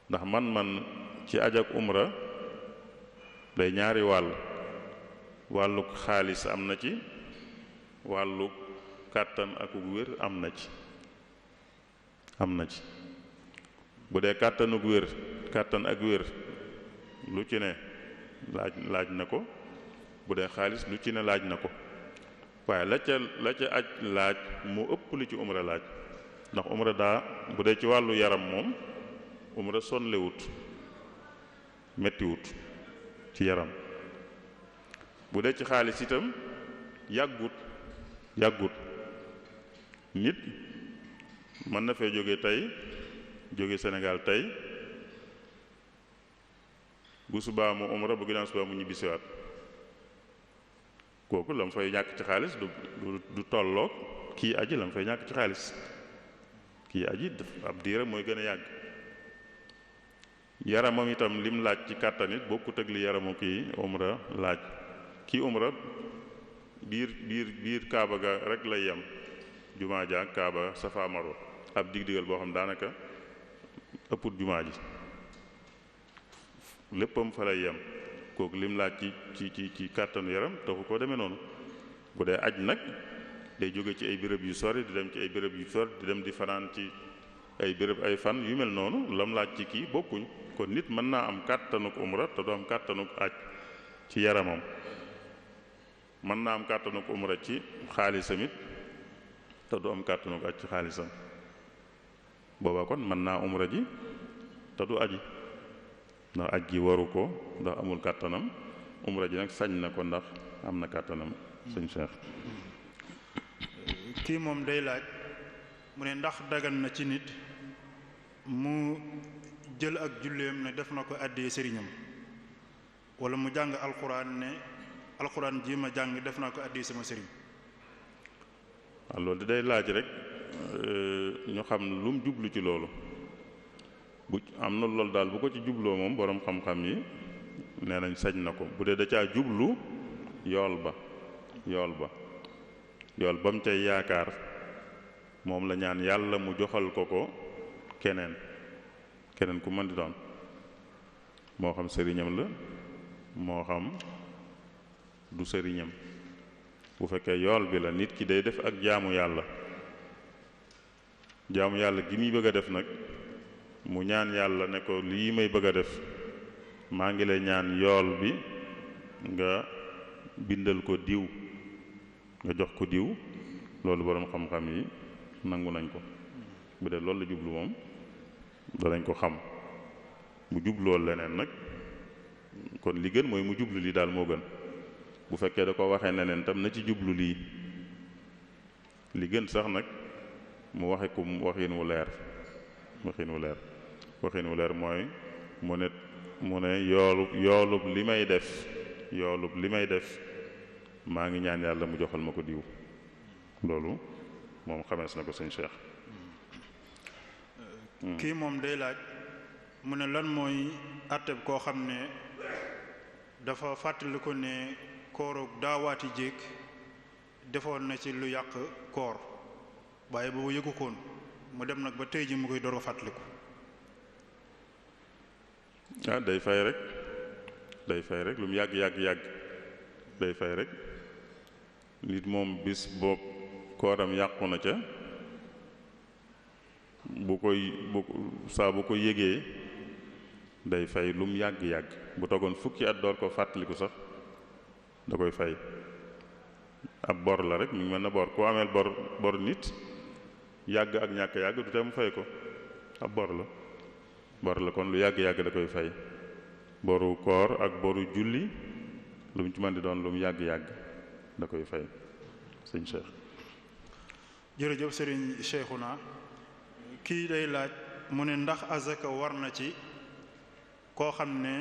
ndax man ci aj ak umra day ñaari wàlluk xaalis am na ci, wàlluk kàttan ak wér am na ci. bu dee kàttan ak wér lu ci ne laaj na ko, bu dee xaalis lu ci ne laaj na ko, waaye la ca aj laaj mu ëpp li ci umra laaj. ndax umra daa bu dee ci wàllu yaram moom umra sonlewut, mettiwut ci yaram. bu dee ci xaalis itam yàggut. nit mën na fee jóge Sénégal tey, bu subaa mu umra bu ginnaaw subaa mu ñibbisiwaat. kooku la mu fay ñàkk ci xaalis du tolloog kii aji la mu fay ñàkk ci xaalis. kii aji ab diira mooy gën a yàgg. yaramam itam lim laaj ci kàttan it bokkut ak li yaramu kii umra laaj. kii umra biir kaaba ga rek lay yem, jumaa ja kaaba safa marwa, ab dig-digal boo xam daanaka ëpput jumaa ji, léppam fa lay yem. kooku lim laaj ci kàttanu yaram taxu koo demee noonu. bu dee aj nag day jóge ci ay béréb yu sori di dem ci ay béréb yu sori di dem di fanaan ci ay béréb ay fan yu mel noonu, lam laaj ci kii bokkuñ. kon nit mën naa am kàttanuk umra te du am kàttanuk aj ci yaramam. mën naa am kàttanuk umra ci xaalisam it te du am kàttanuk aj ci xaalisam. booba kon mën naa umra ji te du aji, ndax aj gi waru ko ndax amul kàttanam. umra ji nag sañ na ko ndax am na kàttanam. sëñ Cheikh. kii moom day laaj mu ne ndax dagan na ci nit mu jël ak julleem ne def na ko àddee sëriñam, wala mu jàng alquran ne alquran ji ma jàng def naa ko àddee sama sëriñ. waaw loolu day laaj rek ñu xam lu mu jublu ci loolu. bu am na loolu daal bu ko ci jubloo moom boroom xam-xam yi nee nañ sañ na ko. bu dee da caa jublu yool ba yool ba mu cay yaakaar moom la ñaan yàlla mu joxal ko keneen ku mën di doon moo xam sëriñam la moo xam du sëriñam. bu fekkee yool bi la nit ki day def ak jaamu yàlla gi muy bëgg a def nag mu ñaan yàlla ne ko lii may bëgg a def maa ngi lay ñaan yool bi nga bindal ko diw nga jox ko diw loolu boroom xam-xam yi nangu nañ ko bu dee loolu la jublu moom danañ ko xam. mu jubloo leneen nag kon li gën mooy mu jublu lii daal moo gën bu fekkee da ko waxee neneen tam na ci jublu lii li gën sax nag mu waxe ko waxin wu leer mooy mu ne yoolub li may def maa ngi ñaan yàlla mu joxal ma ko diw loolu moom xamees na ko sëñ Cheikh. kii moom day laaj mu ne lan mooy àtteb koo xam ne dafa fàttali ko ne koorug daawaati jéeg defoon na ci lu yàq koor waaye boobu yëgu koon mu dem nag ba tey ji mu koy door a fàttaliku. day fay rek lu mu yàgg day fay rek nit moom bis boobu kooram yàqu na ca bu ko yégee day fay lu mu yàgg bu toogoon fukki at door ko fàttaliku sax da koy fay ab bor la rek mi ngi mel na bor koo ameel bor nit yàgg ak ñàkk yàgg du te mu fay ko ab bor la kon lu yàgg da koy fay boru koor ak boru julli lu mu ci mën di doon lu mu yàgg da koy fay sëñ Cheikh. jërëjëf sëriñ Cheikhouna kii day laaj mu ne ndax azaka war na ci koo xam ne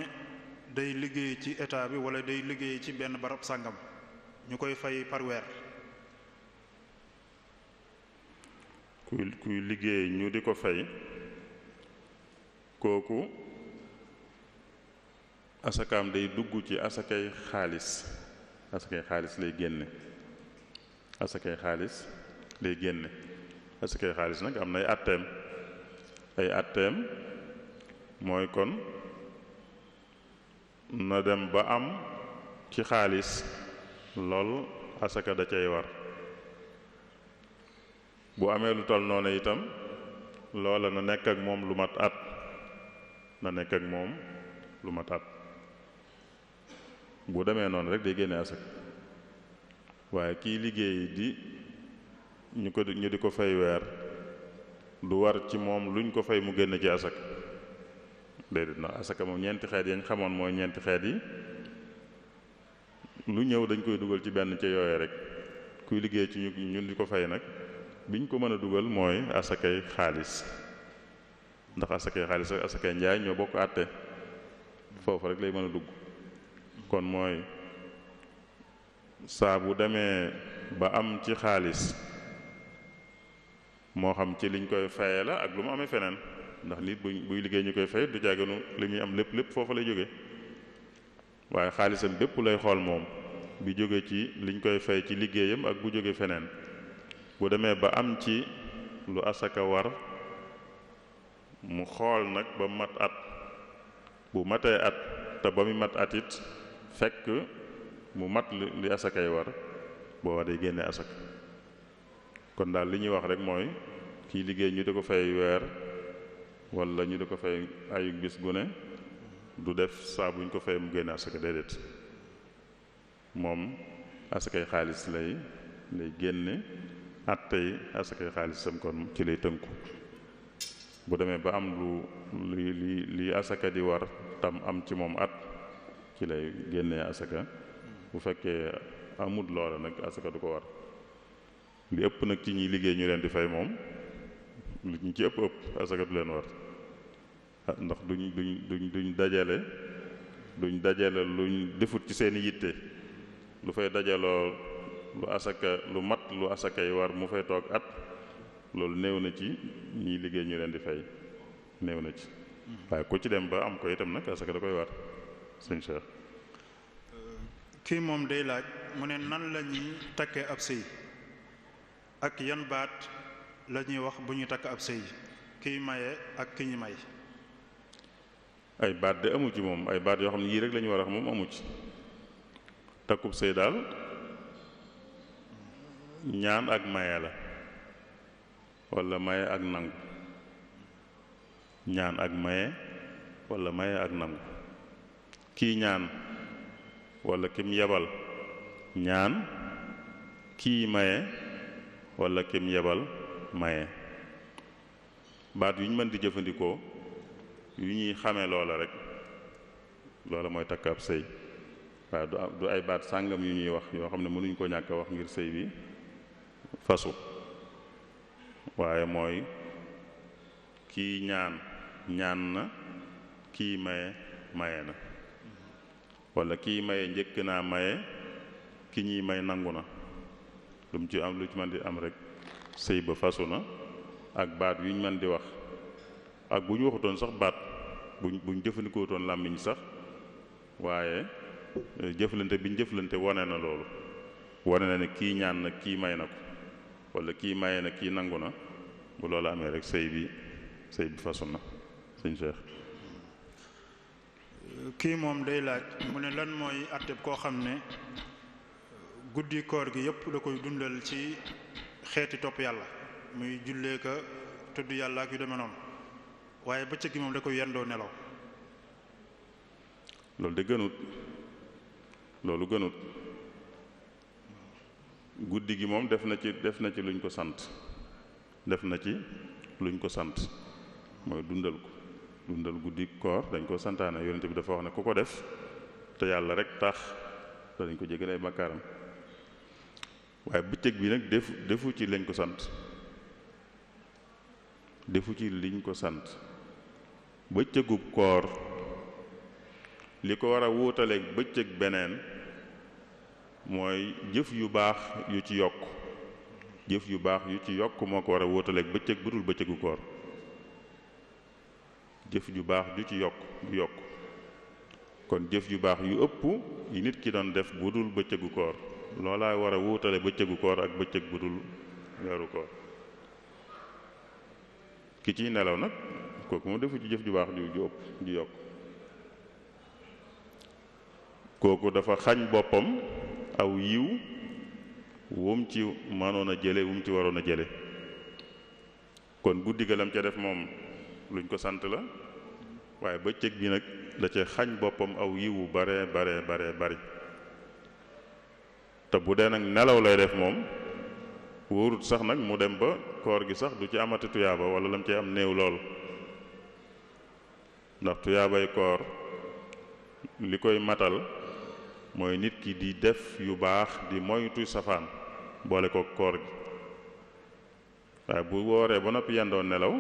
day liggéey ci état bi wala day liggéey ci benn barab sàngam ñu koy fay par weer. kuy liggéey ñu di ko fay kooku asakaam day dugg ci asakay xaalis lay génne asakay xaalis nag am na ay atteem mooy kon na dem ba am ci xaalis lool asaka da cay war bu amee lu toll noonu itam loola na nekk ak moom lu mat at bu demee noonu rek day génne asaka waaye kii liggéey ñu di ko fay weer du war ci moom luñ ko fay mu génn ci asaka déedéet na asaka moom ñeenti xeet yañ xamoon mooy ñeenti xeet yi lu ñëw dañ koy dugal ci benn ca yooye rek kuy liggéey ci ñun di ko fay nag biñ ko mën a dugal mooy asakay xaalis ndax asakay xaalis ak asakay njaay ñoo bokk àtte foofu rek lay mën a dugg kon mooy saa bu demee ba am ci xaalis moo xam ci liñ koy faye la ak lu mu amee feneen ndax nit buy liggéey ñu koy fay du jàgganu li muy am lépp foofu lay jóge waaye xaalisam bépp lay xool moom bi jóge ci liñ koy fay ci liggéeyam ak bu jóge feneen bu demee ba am ci lu asaka war mu xool nag ba mat at bu matee at te ba mu mat at it fekk mu mat li asakay war booba day génne asaka kon daal li ñuy wax rek mooy kii liggéey ñu di ko fay weer wala ñu di ko fay ayu bis gu ne du def saa buñ ko fay mu génne asaka déedéet moom asakay xaalis lay génne at tey asakay xaalisam kon ci lay tënku bu demee ba am li asaka di war tam am ci moom at ci lay génnee asaka bu fekkee amut loola nag asaka du ko war li ëpp nag ci ñuy liggéey ñu leen di fay moom lu ñu ci ëpp asaka du leen war ndax duñ dajale luñ defut ci seeni yitte lu fay dajaloo lu mat lu asaka yi war mu fay toog at loolu néew na ci ñiy liggéey ñu leen di fay néew na ci waaye ku ci dem ba am ko itam nag asaka da koy war sëñ Cheikh. kii moom day laaj mu ne nan la ñuy takkee ab sëy ak yan baat la ñuy wax bu ñuy takk ab sëy kiy maye ak ki ñu may. ay baat de amu ci moom, ay baat yoo xam ne yii rek la ñu war a wax moom amu ci. takkub sëy daal ñaan ak maye la walla maye ak nangu, ñaan ak maye walla maye ak nangu. kii ñaan walla kim yebal ñaan, kii maye walla kim yebal maye. baat yu ñu mën di jëfandikoo yu ñuy xamee loola rek loola mooy takk ab sëy waaye du ay baat sàngam yu ñuy wax yoo xam ne mënuñ ko ñàkk a wax ngir sëy bi fasu, waaye mooy kii ñaan na, kii maye maye na, walla kii maye njëkk naa maye, ki ñuy may nangu na. lu mu ci am lu ci mën di am rek sëy ba fasu na. ak baat yu ñu mën di wax ak bu ñu waxutoon sax baat buñ jëfandikoo toon làmmiñ sax, waaye jëflante bi ñu jëflante wane na loolu, wane na ne kii ñaan na kii may na ko, walla kii maye na kii nangu na. bu loolu amee rek sëy bi fasu na. sëñ Cheikh. kii moom day laaj mu ne lan mooy àtteb koo xam ne guddi koor gi yépp da koy dundal ci xeeti topp yàlla, muy jullee ka tudd yàlla ak yu demee noonu, waaye bëccëg gi moom da koy yendoo nelaw. loolu de gënut, loolu gënut. guddi gi moom def na ci luñ ko sant, def na ci luñ ko sant mooy dundal ko, dundal guddi koor dañ ko santaane. yonent bi dafa wax ne ku ko def te yàlla rek tax danañ ko jégal ay bakkaaram. waaye bëccëg bi nag defu ci lañ ko sant, defu ci liñ ko sant. bëccëgub koor li ko war a wuutaleeg bëccëg beneen mooy jëf yu baax yu ci yokk, jëf yu baax yu ci yokk moo ko war a wuutaleeg bëccëg bu dul bëccëgu koor. jëf ju baax ju ci yokk kon jëf yu baax yu ëpp yi nit ki doon def bu dul bëccëgu koor loolaa war a wuutale bëccëgu koor ak bëccëg bu dul weeru koor. ki ciy nelaw nag kooku mu defu ci jëf ju baax ju ëpp ju yokk, kooku dafa xañ boppam aw yiw wum ci mënoon a jële wum ci waroon a jële. kon guddi ga lam ca def moom luñ ko sant la, waaye bëccëg bi nag da ca xañ boppam aw yiwu bare bari. te bu dee nag nelaw lay def moom wóorut sax nag mu dem ba koor gi sax du ci amati tuyaaba wala lam ci am néew lool, ndax tuyaabay koor li koy matal mooy nit ki di def yu baax di moytu safaan boole ko koor gi. waaye bu wooree ba noppi yendoo nelaw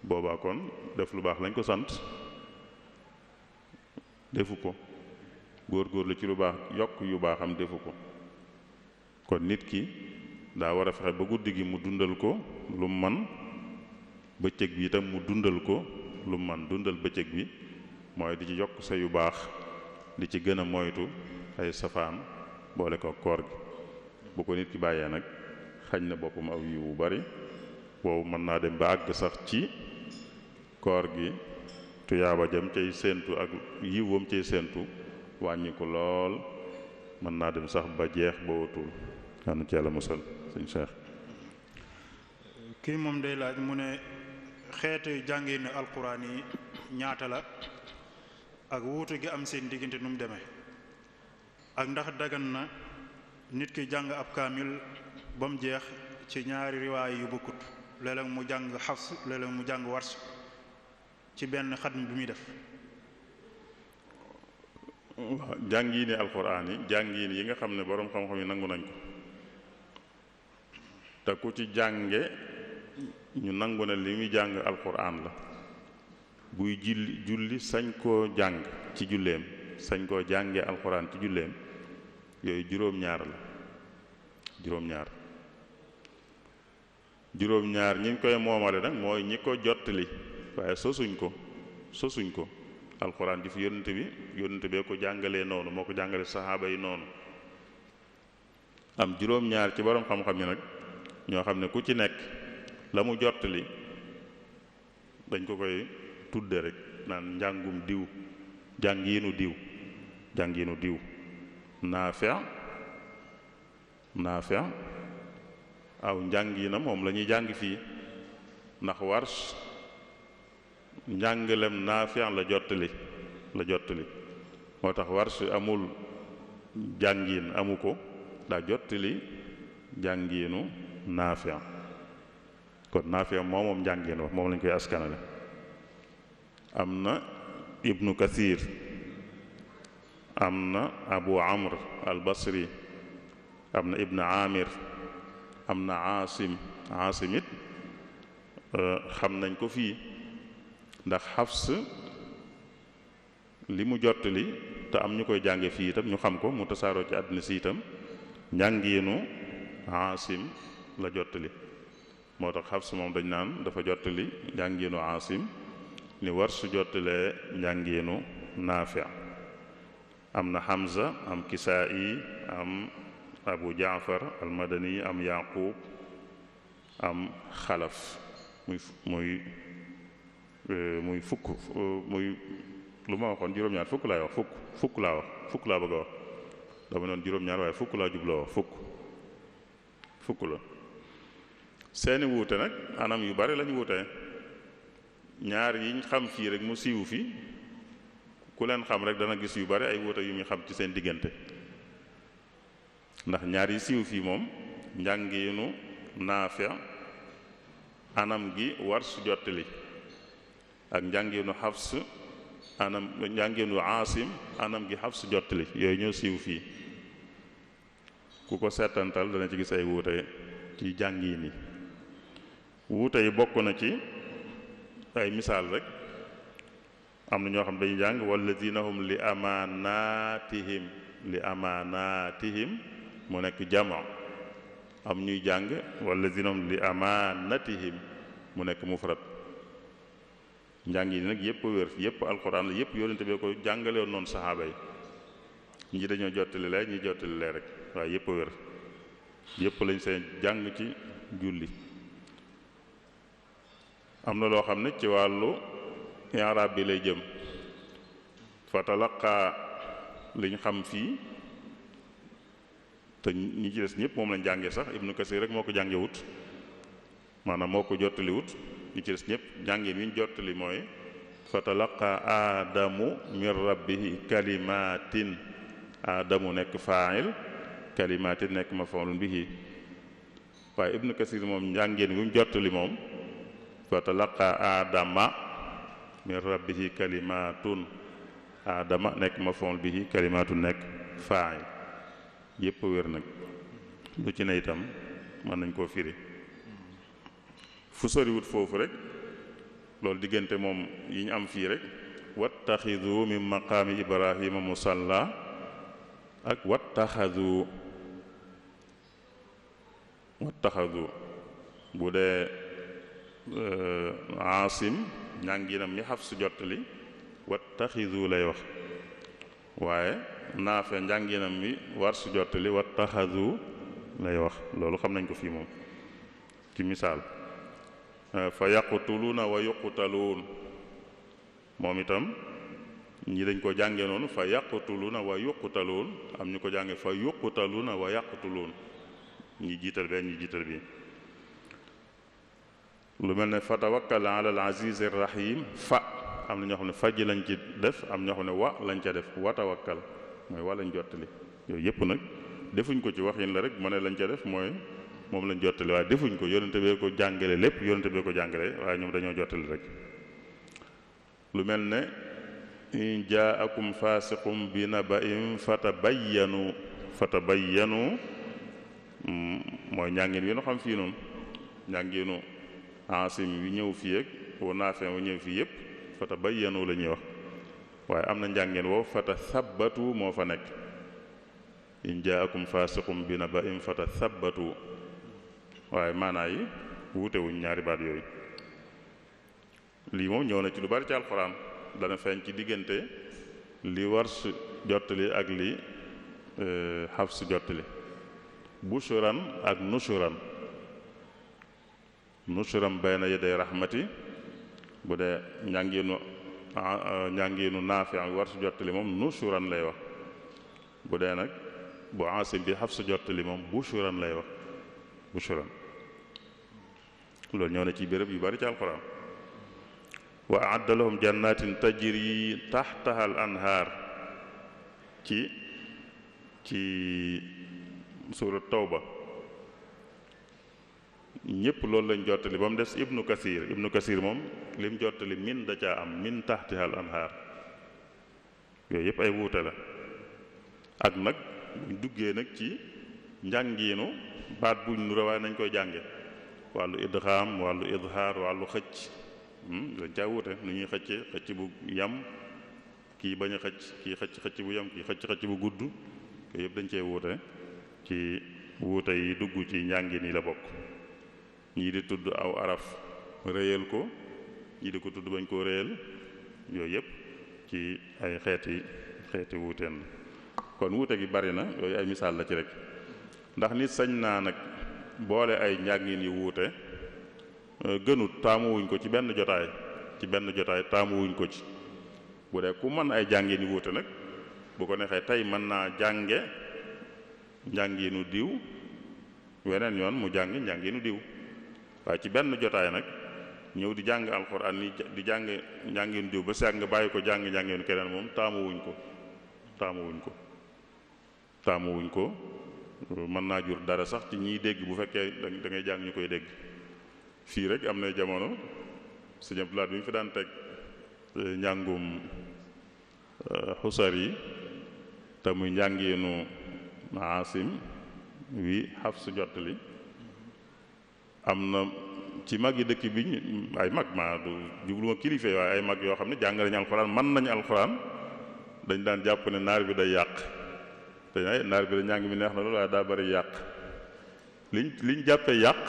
boobaa kon def lu baax lañ ko sant defu ko, góor-góorlu ci lu baax yokk yu baaxam defu ko. kon nit ki daa war a fexe ba guddi gi mu dundal ko lu man, bëccëg bi itam mu dundal ko lu man. dundal bëccëg bi mooy di ci yokk sa yu baax, di ci gën a moytu ay safaan boole ko koor gi. bu ko nit ki bàyyee nag xañ na boppam aw yiwu bari, boobu mën naa dem ba àgg sax ci koor gi tuyaaba jëm cay séentu ak yiwam cay séentu wàññi ko lool, mën naa dem sax ba jeex ba wutul. yàlla ci yàlla musal. sëñ Cheikh. kii moom day laaj mu ne xeetu jàngin alquran yi ñaata la ak wuutu gi am seen diggante nu mu demee, ak ndax dagan na nit ki jàng ab kaamil ba mu jeex ci ñaari riwaay yu bokkut, léeg-léeg mu jàng Hafs léeg-léeg mu jàng Warsh ci benn xatm bi muy def. waaw jàngiini alquran yi jàngiin yi nga xam ne boroom xam-xam yi nangu nañ ko, te ku ci jànge ñu nangu ne li muy jàng alquran la, buy julli sañ koo jàng ci julleem, sañ koo jànge alquran ci julleem, yooyu juróom-ñaar la. juróom-ñaar ñi koy moomale nag mooy ñi ko jottali, waaye sosuñ ko alxuraan ji fi yónnent bee ko jàngalee noonu moo ko jàngale saxaaba yi noonu. am juróom-ñaar ci borom xam-xam yi nag ñoo xam ne ku ci nekk la mu jottali dañ ko koy tudde rek naan njàngum diw jàngiinu diw Naafi' aw njàngiinam moom la ñuy jàng fii ndax Warsh njàngalem Naafi' la jottali moo tax Warsh amul jàngiin amu ko daa jottali jàngiinu Naafi' kon Naafi' moom njàngiin wax moom lañ koy askanale. am na Ibnu Kathir am na Abu Amr al Basri am na Ibn Amir am na Aasim it xam nañ ko fii ndax Xafs li mu jottali te am ñu koy jànge fii itam ñu xam ko mu tasaaroo ci àddina si itam njàngiinu Aasim la jottali moo tax Xafs moom dañ naan dafa jottali njàngiinu Aasim ni Warsh jottalee njàngiinu Naafi' am na Hamza am Kisaa'i am Abu Jaafar al-Madani am Yaqub am Xalaf muy fukk muy lu ma waxoon juróom-ñaar fukk laay wax fukk laa bëgg a wax dama noon juróom-ñaar waaye fukk laa jubloo wax fukk la seeni wuute nag anam yu bari lañu wuute ñaar yiñ xam fii rek mu siiw fi ku leen xam rek dana gis yu bari ay wuute yu muy xam ci seen diggante ndax ñaar yi siiw fii moom njàngiinu Naafi' anam gi Warsh jottali ak njàngiinu Hafs njàngiinu Aasim anam gi Hafs jottali yooyu ñoo siiw fii ku ko seetantal dana ci gis ay wuute ci jàngiin yi wuute yi bokk na ci ay misaal rek am na ñoo xam dañuy jàng walladina hum li amaanatihim mu nekk jama am ñuy jàng walladina hum li amaanatihim mu nekk mufrad njàng yi nag yépp wér yépp alxuraan la yépp yónnente bee ko jàngale woon noonu saxaaba yi ñi dañoo jottali lee ñi jottali lee rek waaye yépp wér yépp lañ seen jàng ci julli. am na loo xam ne ci wàllu i'raab bi lay jëm fa talaqa liñ xam fii te ñi ci des ñëpp moom lañ jàngee sax Ibnu Kasir rek moo ko jàngewut maanaam moo ko jottaliwut ñi ci des ñëpp jàngeen wi ñu jottali mooy fa talaqa aadamu min rabbihi kalimatin aadamu nekk faa'il kalimatin nekk maf'ulun bihi waaye Ibnu Kasir moom njàngeen wi ñu jottali moom fa talaqa aadama min rabbihi kalimatun aadama nekk maf'ul bihi kalimatun nekk faa'il yépp wér nag lu ci ne itam mën nañ koo firi fu soriwut foofu rek loolu diggante moom yi ñu am fii rek wattaxidu min maqaami ibrahima musalla ak wattaxadu bu dee Aasim njànginam mi Hafs jottali wattaxidu lay wax waaye Naafi njànginam mi Warsh jottali wattaxadu lay wax loolu xam nañ ko fii moom ci misaal fa yaqtuluuna wa yuqtaluun moom itam ñi dañ ko jànge noonu fa yaqtuluuna wa yuqtaluun am ñu ko jànge fa yuqtaluuna wa yaqtuluun ñi jiital bee ñi jiital bi lu mel ne fa tawakkal ala al aziz ar rahim fa am na ñoo xam ne faj lañ ci def am ñoo xam ne wa lañ ca def wa tawakkal mooy wa lañ jottali yooyu yëpp nag defuñ ko ci waxin la rek mu ne lañ ca def mooy moom lañ jottali waaye defuñ ko yonente bee ko jàngale lépp yonente bee ko jàngale waaye ñoom dañoo jottali rek lu mel ne in jaakum fasiqum bi naba'in fatabayyanu mooy njàngin wi nu xam fii noonu njànginu Aasim wi ñëw fii ak wa Naafi wi ñëw fii yépp fatabayyanu la ñuy wax waaye am na njàngin woo fatathabbatu moo fa nekk in jaakum fasiqum bi naba'in fatathabbatu waaye maanaa yi wuute wuñ ñaari baat yooyu lii moom ñëw na ci lu bari ci alxuraan dana feeñ ci diggante li Warsh jottali ak li Hafs jottali bushuran ak nushuran. nushuran bayna yaday rahmati bu dee njàngiinu Naafi ak Warsh jottali moom nushuran lay wax. bu dee nag bu Aasim bi Hafs jottali moom bushuran lay wax bushuran. loolu ñëw na ci béréb yu bari ci alquran. wa a'adda lahum jannatin tajri tahtaha al anhaar ci surat Tawba ñépp loolu lañ jottali ba mu des Ibnu Kasir moom lim jottali min da caa am min tahtiha al anhaar. yooyu yëpp ay wuute la ak nag buñ duggee nag ci njàngiinu baat buñ nu rawaay nañ koy jànge wàllu idgham wàllu izhaar wàllu xëcc dañ caa wuute nu ñuy xëcc bu yam kii bañ a kii xëcc bu yam kii xëcc bu gudd yooyu yëpp dañ cee wuute ci wuute yi dugg ci njàngin yi la bokk. ñii di tudd aw araf réyal ko ñii di ko tudd bañ koo réyal yooyu yëpp ci ay xeeti wuuteen la. kon wuute gi bari na yooyu ay misaal la ci rek ndax nit sañ naa nag boole ay njàngin yu wuute gënut taamuwuñ ko ci benn jotaay taamuwuñ ko ci. bu dee ku mën ay jàngin yu wuute nag bu ko neexee tey mën naa jànge njànginu diw weneen yoon mu jàng njànginu diw waaye ci benn jotaay nag ñëw di jàng alxuraan ni di jàng njànginu diw ba seeg nga bàyyi ko jàng njànginu keneen moom taamuwuñ ko mën naa jur dara sax ci ñiy dégg bu fekkee da ngay jàng ñu koy dégg. fii rek am na jamono sëñ Abdou Lahad bi ñu fi daan teg njàngum xusar yi te muy njàngeenu Aasim wi Hafs jottali am na ci mag yi dëkk bi ay mag maa du jubluma kilifa waaye ay mag yoo xam ne jàng nañu alxuraan mën nañu alxuraan dañ daan jàpp ne naar bi day yàq te naar bi da njàng mi neex na loolu waaye daa bari yàq liñ jàppee yàq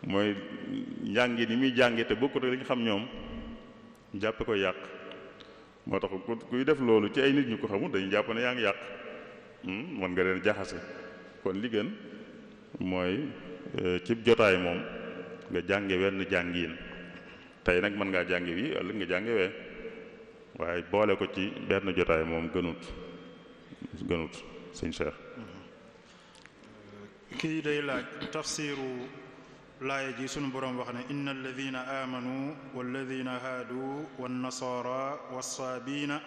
mooy njàngi ni muy jàngi te bokkut ak li ñu xam ñoom jàppe ko yàq. moo tax kuy def loolu ci ay nit ñu ko xamul dañu jàpp ne yaa ngi yàq mën nga leen jaxase. kon li gën mooy ci jotaay moom nga jànge wenn jàngiin tey nag mën ngaa jànge wi ëllëg nga jànge wee waaye boole ko ci benn jotaay moom gënut sëñ Cheikh. kii day laaj tafsiru laaya ji sunu boroom wax ne inna alladina aamanu walladina haadu wannasaara wassaabiina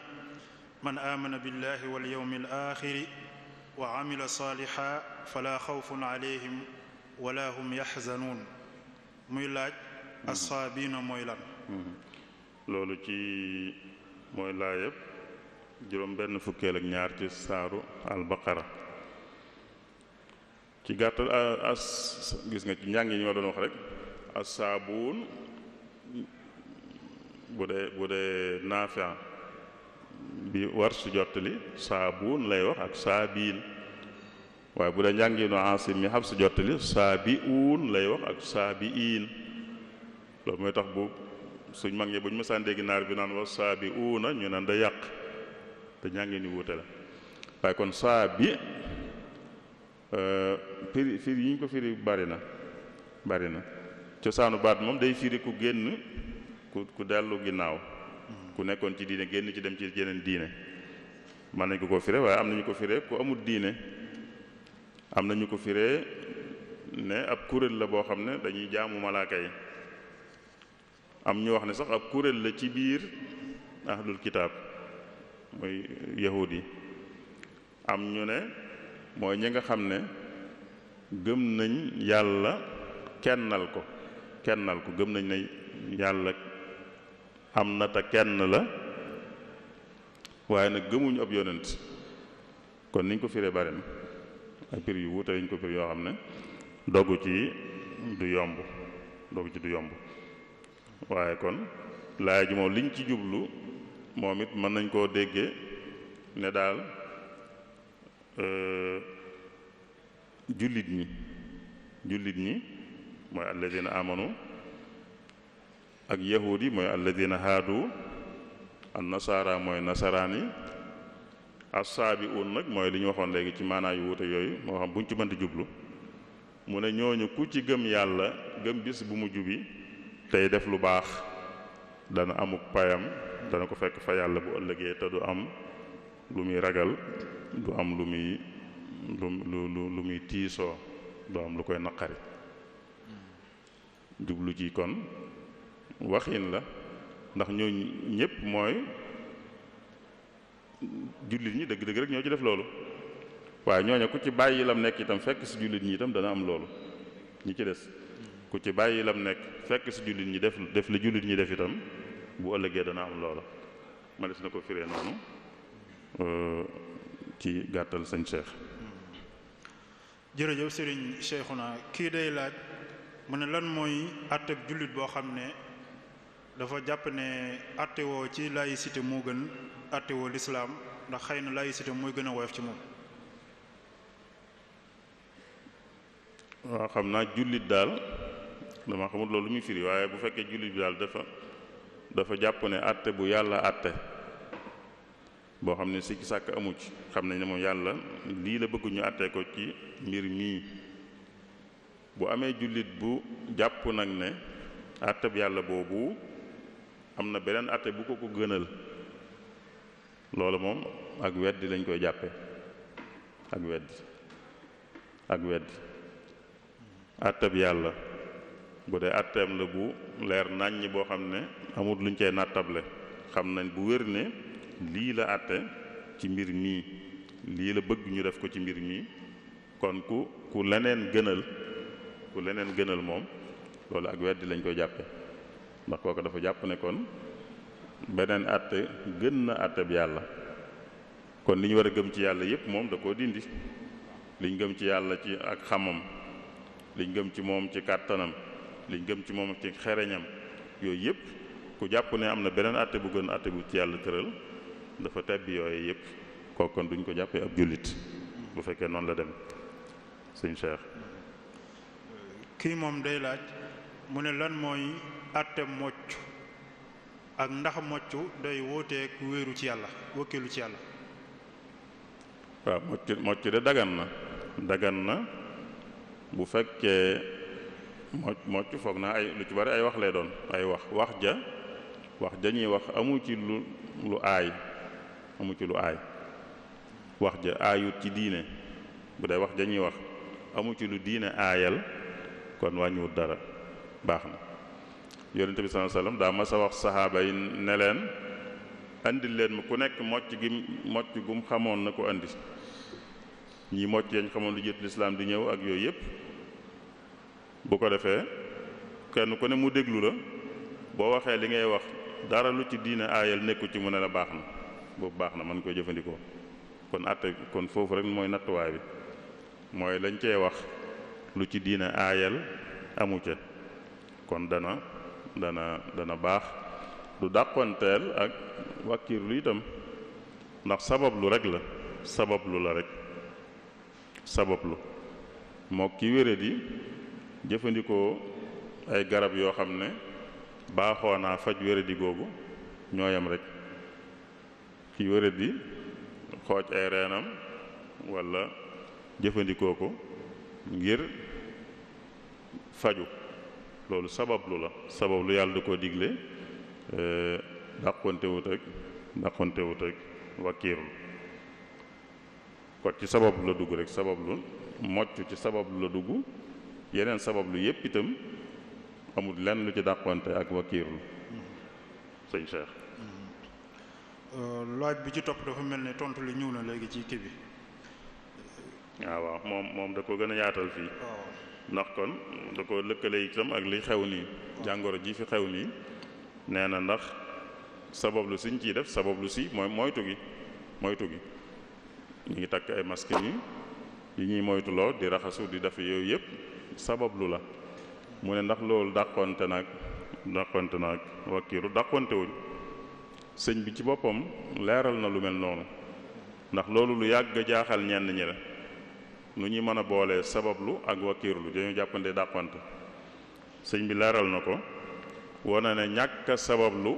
man aamana billahi walyawmi alaaxiri wa amila saaliha fala xawfun alayhim wala hum yaxzanuun muy laaj assaabiina mooy lan. loolu ci mooy laayeb juróom benn fukkeel ak ñaar ci saaru albaqara. ci gàttal gis nga ci njàng yi ñoo doon wax rek assaabuun bu dee Naafi bi Warsh jottali saabuun lay wax ak saabiin waaye bu dee njànginu Aasim mi Hafs jottali saabiuun lay wax ak saabiin. loolu mooy tax bu suñ mag ñi bu ñu mësaan dégg naar bi naan wax saabiuuna ñu naan da yàq te njàngin yu wuute la waaye kon saabi firi yi ñu ko firi bari na cosaanu baat moom day firi ku génn ku dellu ginnaaw ku nekkoon ci diine génn ci dem ci yeneen diine mën nañ ko firee waaye am nañu ko firee ku amul diine am nañu ko firee ne ab kuréel la boo xam ne dañuy jaamu malaaka yi am ñu wax ne sax ab kuréel la ci biir ahlul kitaab mooy yahud yi am ñu ne mooy ñi nga xam ne gëm nañ yàlla kennal ko gëm nañ ne yàlla am na te kenn la waaye nag gëmuñu ab yonent kon niñ ko firee bari na ay pir yu wuute lañ ko pir yoo xam ne dogu ci du yomb waaye kon laaya ji moom liñ ci jublu moom it mën nañ koo déggee ne daal jullit ñi mooy alladina amanu ak yahud yi mooy alladina haadu an nasaara mooy nasaraan yi, assaabi'uun nag mooy li ñu waxoon léegi ci maanaa yu wuute yooyu moo xam buñ ci mënti jublu. mu ne ñooñu ku ci gëm yàlla gëm bis bu mujj bi tey def lu baax dana amuk payam, dana ko fekk fa yàlla bu ëllëgee te du am lu muy ragal, du am lu muy tiisoo, du am lu koy naqari. jublu ci kon waxin la ndax ñooñu ñëpp mooy jullit ñi dëgg-dëgg rek ñoo ci def loolu, waaye ñooñu ku ci bàyyi lam nekk itam fekk si jullit ñi itam dana am loolu. ñi ci des ku ci bàyyi lam nekk fekk si jullit ñi def li jullit ñi def itam bu ëllëgee dana am loola. ma des na ko firee noonu ci gàttal sëñ Cheikh. jërëjëf Serigne Cheikhouna. kii day laaj mu ne lan mooy àtteb jullit boo xam ne dafa jàpp ne àttewoo ci laïcité moo gën àttewoo lislaam ndax xëy na laïcité mooy gën a woyof ci moom. waaw xam naa jullit daal dama xamul loolu muy firi, waaye bu fekkee jullit bi daal dafa jàpp ne àtte bu yàlla àtte boo xam ne sikki sàkk amu ci, xam nañ ne moom yàlla lii la bëgg ñu àttee ko ci mbir mii. bu amee jullit bu jàpp nag ne àtte bu yàlla boobu am na beneen àtte bu ko gënal, loolu moom ak weddi lañ koy jàppe ak weddi àtte bi yàlla bu dee àtteem la bu leer nàññ boo xam ne amul luñ cee nattable, xam nañ bu wér ne lii la àtte ci mbir mii, lii la bëgg ñu def ko ci mbir mii, kon ku leneen gënal moom loolu ak weddi lañ koy jàppe ndax kooku dafa jàpp ne kon beneen àtte gën na àtte bi yàlla. kon li ñu war a gëm ci yàlla yépp moom da koo dindi. liñ gëm ci yàlla ci ak xamam, liñ gëm ci moom ci kàttanam, liñ gëm ci moom ci xereñam, yooyu yépp ku jàpp ne am na beneen àtte bu gën àtte bu ci yàlla tëral dafa tebbi yooyu yépp, kooku kon duñ ko jàppee ab jullit bu fekkee noonu la dem. sëñ Cheikh. kii moom day laaj mu ne lan mooy àtte mocc ak ndax mocc day wóoteek wéeru ci yàlla, wëkkeelu ci yàlla. waaw mocc de dagan na bu fekkee mocc foog naa lu ci bari ay wax lay doon, ay wax ja ñuy wax amu ci lu aay, wax ja aayut ci diine. bu dee wax ja ñuy wax amu ci lu diine aayal kon wàññiwut dara, baax na. yonente bi sallallahu alayhi wasallam daa mas a wax saxaaba yi ne leen andil leen ma ku nekk mocc gum xamoon na ko andi. ñii mocc yañ xamoon lu jiitu lislaam di ñëw ak yooyu yëpp, bu ko defee kenn ku ne mu déglu la, boo waxee li ngay wax dara lu ci diine aayal nekku ci mu ne la baax na, boobu baax na mën koy jëfandikoo. kon foofu rek mooy nattuwaay bi, mooy lañ cee wax lu ci diine aayal amu ca, kon dana baax, du dàqonteel ak wàkkiirlu itam, ndax sabablu rek la, sabablu moo ki wéradi jëfandikoo ay garab yoo xam ne baaxoo naa faj wéradi googu ñooyam rek. ki wéradi xooj ay reenam walla jëfandikoo ko ngir faju, loolu sabablu yàlla da koo digle, dàqontewut ak wakkiirlu. kon ci sabablu la dugg rek, sabablu mocc ci sabablu la dugg, yeneen sabablu yépp itam amul lenn lu ci dàqonte ak wakkiirlu. sëñ Cheikh. laaj bi ci topp dafa mel ne tontu li ñëw na léegi ci kii bi. waaw moom da ko gën a yaatal fii. ndax kon da ko lëkkale itam ak li xew nii, jàngoro ji fi xew nii. nee na ndax sabablu siñ ciy def, sabablu si mooy moytu gi ñu ngi takk ay masque yi ñuy moytuloo di raxasu di def yooyu yëpp sabablu la. mu ne ndax loolu dàqonte naag wakkiiru dàqontewuñ. sëñ bi ci boppam leeral na lu mel noonu, ndax loolu lu yàgg jaaxal ñenn ñi la, nu ñuy mën a boolee sabablu ak wakkiirlu dañu jàppante dàqonte. sëñ bi leeral na ko, wane ne ñàkk a sabablu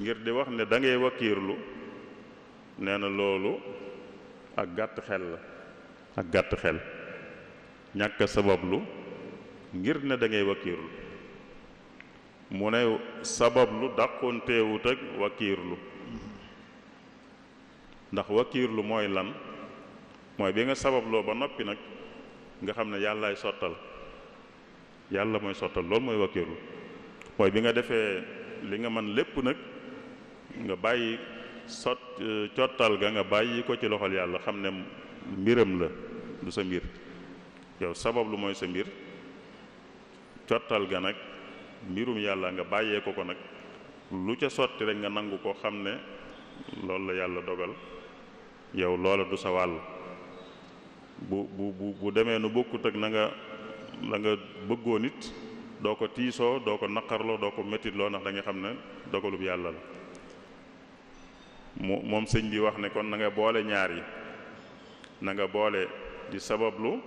ngir di wax ne da ngay wakiirlu nee na loolu ak gàtt xel la ak gàtt xel ñàkk sabablu ngir ne da ngay wakiirlu mu ne sabablu dàqoonteewut ak wakiirlu ndax wakiirlu mooy lan mooy bi nga sababloo ba noppi nag nga xam ne yàllaay sottal yàlla mooy sottal loolu mooy wakiirlu mooy bi nga defee li nga mën lépp nag nga bàyyi cottal ga nga bàyyi ko ci loxol yàlla xam ne mbiram la du sa mbir yow sabablu mooy sa mbir cottal ga nag mbirum yàlla nga bàyyee ko nag lu ca sotti rek nga nangu ko xam ne loolu la yàlla dogal yow loola du sa wàll bu demee nu bokkut ak na nga bëggoo nit doo ko tiisoo doo ko naqarloo doo ko mettitloo ndax da nga xam ne dogalub yàlla la moom sëñ bi wax ne kon na nga boole ñaar yi na nga boole di sabablu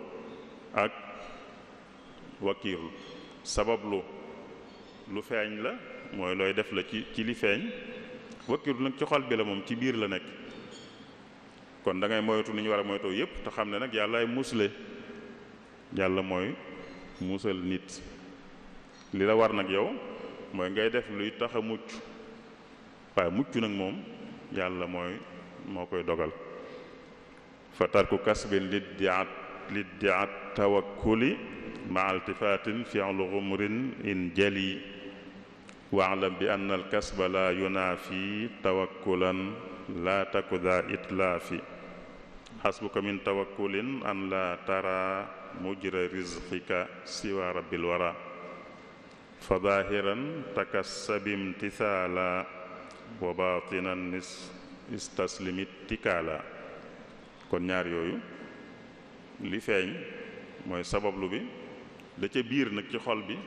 ak wakiirlu sabablu lu feeñ la mooy looy def la ci li feeñ wakiirlu nag ci xol bi la moom ci biir la nekk kon da ngay moytu ni ñu war a moytoo yépp te xam ne nag yàllaay musle yàlla mooy musal nit li la war nag yow mooy ngay def luy tax a mucc waaye mucc nag moom yàlla moo koy dogal fa tarku kasbin liddiat tawakkuli ma altifaatin fi'lu ghumrin in jali wa'lam bi anna al kasba la yunaafi tawakkulan la taku daa itlaafi xasbuka min tawakkulin an la tara mujra rizqika siwa rabbil wara fa zahiran takassab imtithala wa batinan istaslimit tikaala kon ñaar yooyu li feeñ mooy sabablu bi da ca biir nag ci xol bi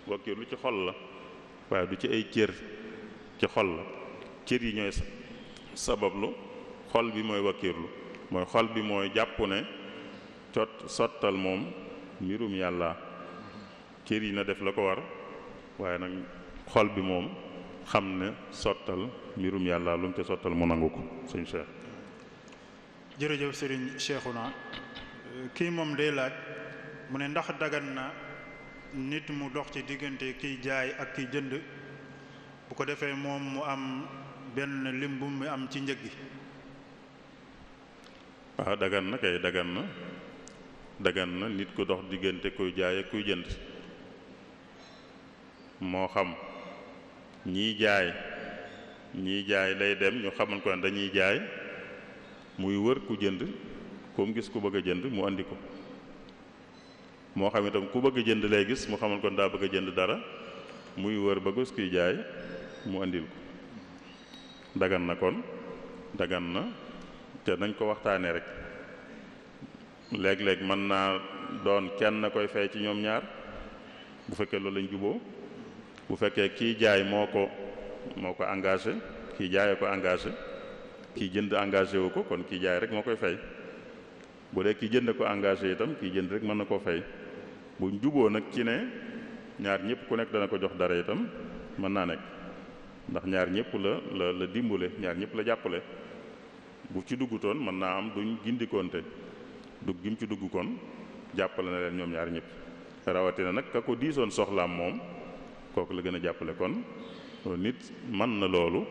wakiirlu ci xol la waaye du ci ay cër ci xol la cër yi ñooy sabablu xol bi mooy wakiirlu mooy xol bi mooy jàpp ne sottal moom mbirum yàlla cër yi na def la ko war waaye nag xol bi moom xam ne sottal mbirum yàlla lu mu ca sottal mu nangu ko sëñ Cheikh. jërëjëf sëriñ Cheikhouna kii moom day laaj mu ne ndax dagan na nit mu dox ci diggante kiy jaay ak kiy jënd bu ko defee moom mu am benn lim bu mu am ci njëg gi. waaw dagan na kay dagan na nit ku dox diggante kuy jaay ak kuy jënd moo xam ñii jaay lay dem ñu xamal ko ne dañuy jaay muy wër ku jënd ku mu gis ku bëgg a jënd mu andi ko moo xam itam ku bëgg a jënd lay gis mu xamal ko ne daa bëgg a jënd dara muy wër ba gis kuy jaay mu andil ko dagan na kon dagan na te nañ ko waxtaanee rek léeg-léeg mën naa doon kenn koy fay ci ñoom ñaar bu fekkee loolu lañ juboo bu fekkee kii jaay moo ko engagé kii jaayee ko engagé kii jënd engagé wu ko kon kii jaay rek moo koy fay bu dee kii jënd ko engagé itam kii jënd rek mën na koo fay buñ juboo nag ci ne ñaar ñëpp ku nekk dana ko jox dara itam mën naa nekk ndax ñaar ñëpp la dimbale ñaar ñëpp la jàppale bu ci duggutoon mën naa am duñ gindikoonte dugg gi mu ci dugg kon jàppale na leen ñoom ñaar ñëpp rawatina nag ka ko diisoon soxlaam moom kooku la gën a jàppale kon nit mën na loolu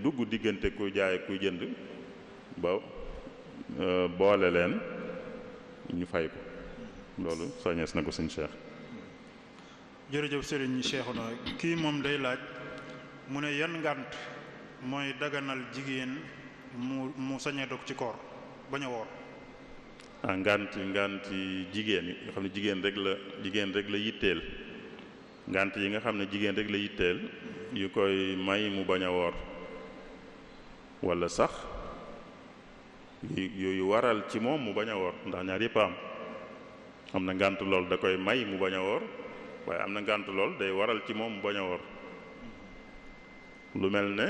dugg diggante kuy jaay kuy jënd ba boole leen ñu fay ko loolu sañees na ko sëñ Cheikh. jërëjëf sëriñ Cheikhouna kii moom day laaj mu ne yan ngànt mooy daganal jigéen mu sañee dog ci koor bañ a woor. nganti jigéen yi nga xam ne jigéen rek la yitteel ngant yi nga xam ne jigéen rek la yitteel yu koy may mu bañ a woor wala sax yu waral ci moom mu bañ a woor ndax ñaar yëpp am na ngant lool da koy may mu bañ a woor waaye am na ngant lool day waral ci moom mu bañ a woor lu mel ne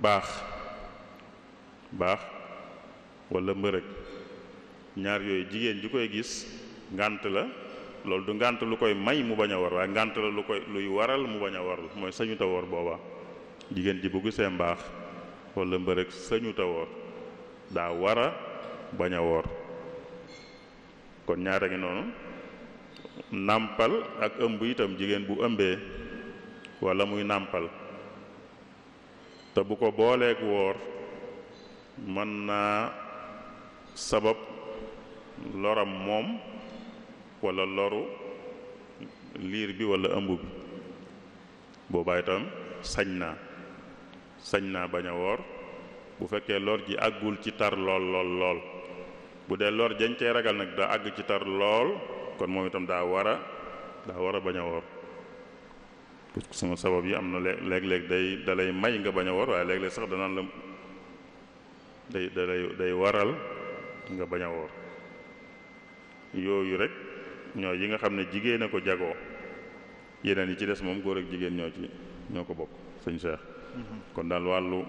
baax wala mbërëg ñaar yooyu jigéen ji koy gis ngànt la loolu du ngànt lu koy may mu bañ a war waaye ngànt la luy waral mu bañ a war mooy sañu ta woor booba jigéen ji bu gisee mbaax wala mbërëg sañu ta woor daa war a bañ a woor kon ñaara ngi noonu nàmpal ak ëmb itam jigéen bu ëmbee wala muy nàmpal te bu ko booleeg woor mën naa sabab loram moom wala loru liir bi wala ëmb bi boobaa itam sañ naa bañ a woor bu fekkee lor ji àggul ci tar lool bu dee lor jañ cey ragal nag daa àgg ci tar lool kon moom itam daa war a bañ a woor parce que sama sabab yi am na léeg-léeg dalay may nga bañ a woor waaye léeg-léeg sax danaan la day waral nga bañ a woor yooyu rek ñoo yi nga xam ne jigéen a ko jagoo yeneen yi ci des moom góor ak jigéen ñoo ko bokk sëñ Cheikh kon daal wàllu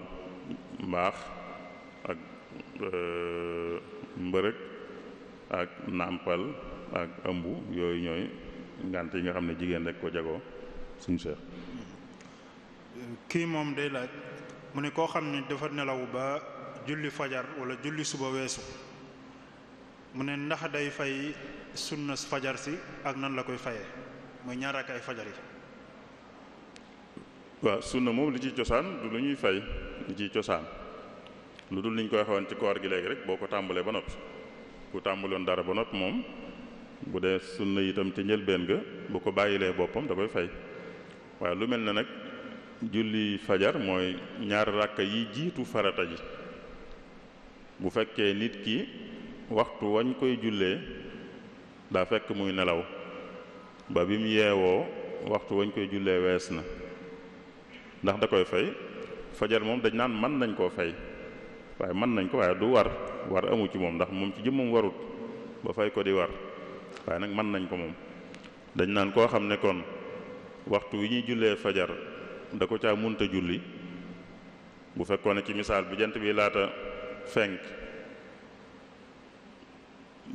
mbaax ak mbërëg ak nàmpal ak ëmb yooyu ñooy ngànt yi nga xam ne jigéen rek ko jagoo sëñ Cheikh kii moom day laaj mu ne koo xam ne dafa nelaw ba julli fajar wala julli suba weesu mu ne ndax day fay sunna fajar si ak nan la koy fayee mooy ñaar ak ay fajar yi. waaw sunna moom li ciy cosaan du lu ñuy fay li ciy cosaan lu dul niñ koy waxoon ci koor gi léegi rek boo ko tàmbalee ba noppi ku tàmbaloon dara ba noppi moom bu dee sunna itam ca njëlbeen ga bu ko bàyyilee boppam da koy fay waaye lu mel ne nag julli fajar mooy ñaar ràkka yi jiitu farata ji bu fekkee nit ki waxtu wañ koy jullee daa fekk muy nelaw ba bi mu yeewoo waxtu wañ koy jullee wees na ndax da koy fay fajar moom dañ naan mën nañ koo fay waaye mën nañ ko waaye du war amu ci moom ndax moom ci jëmmam warut ba fay ko di war waaye nag mën nañ ko moom dañ naan koo xam ne kon waxtu wi ñuy jullee fajar da ko caa munta julli bu fekkoon ne ci misaal bi jant bi laata fenk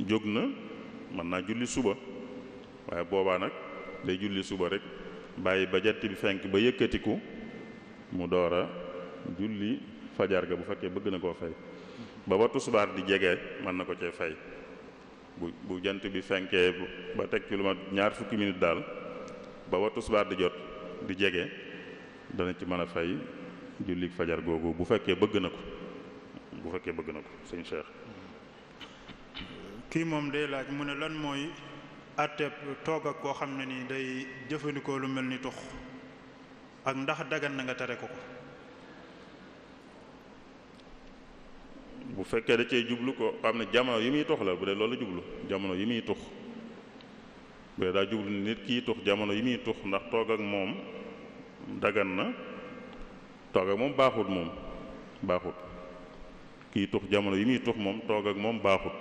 jóg na mën naa julli suba waaye boobaa nag day julli suba rek bàyyi ba jant bi fenk ba yëkkatiku mu door a julli fajar ga bu fekkee bëgg na koo fay ba ba tusbaar di jege mën na ko cee fay bu jant bi fenkee ba teg ci lu ma ñaar fukki minute daal ba ba tusbaar di jot di jege dana ci mën a fay julli fajar googu bu fekkee bëgg na ko sëñ Cheikh. kii moom day laaj mu ne lan mooy àtteeb toog ak koo xam ne ni day jëfandikoo lu mel ni tux ak ndax dagan na nga tere ko bu fekkee da cee jublu ko xam ne jamono yi muy tux la bu dee loolu jublu jamono yi muy tux bu dee daa jublu nit kii tux jamono yi muy tux ndax toog ak moom dagan na toog ak moom baaxut kii tux jamono yi muy tux moom toog ak moom baaxut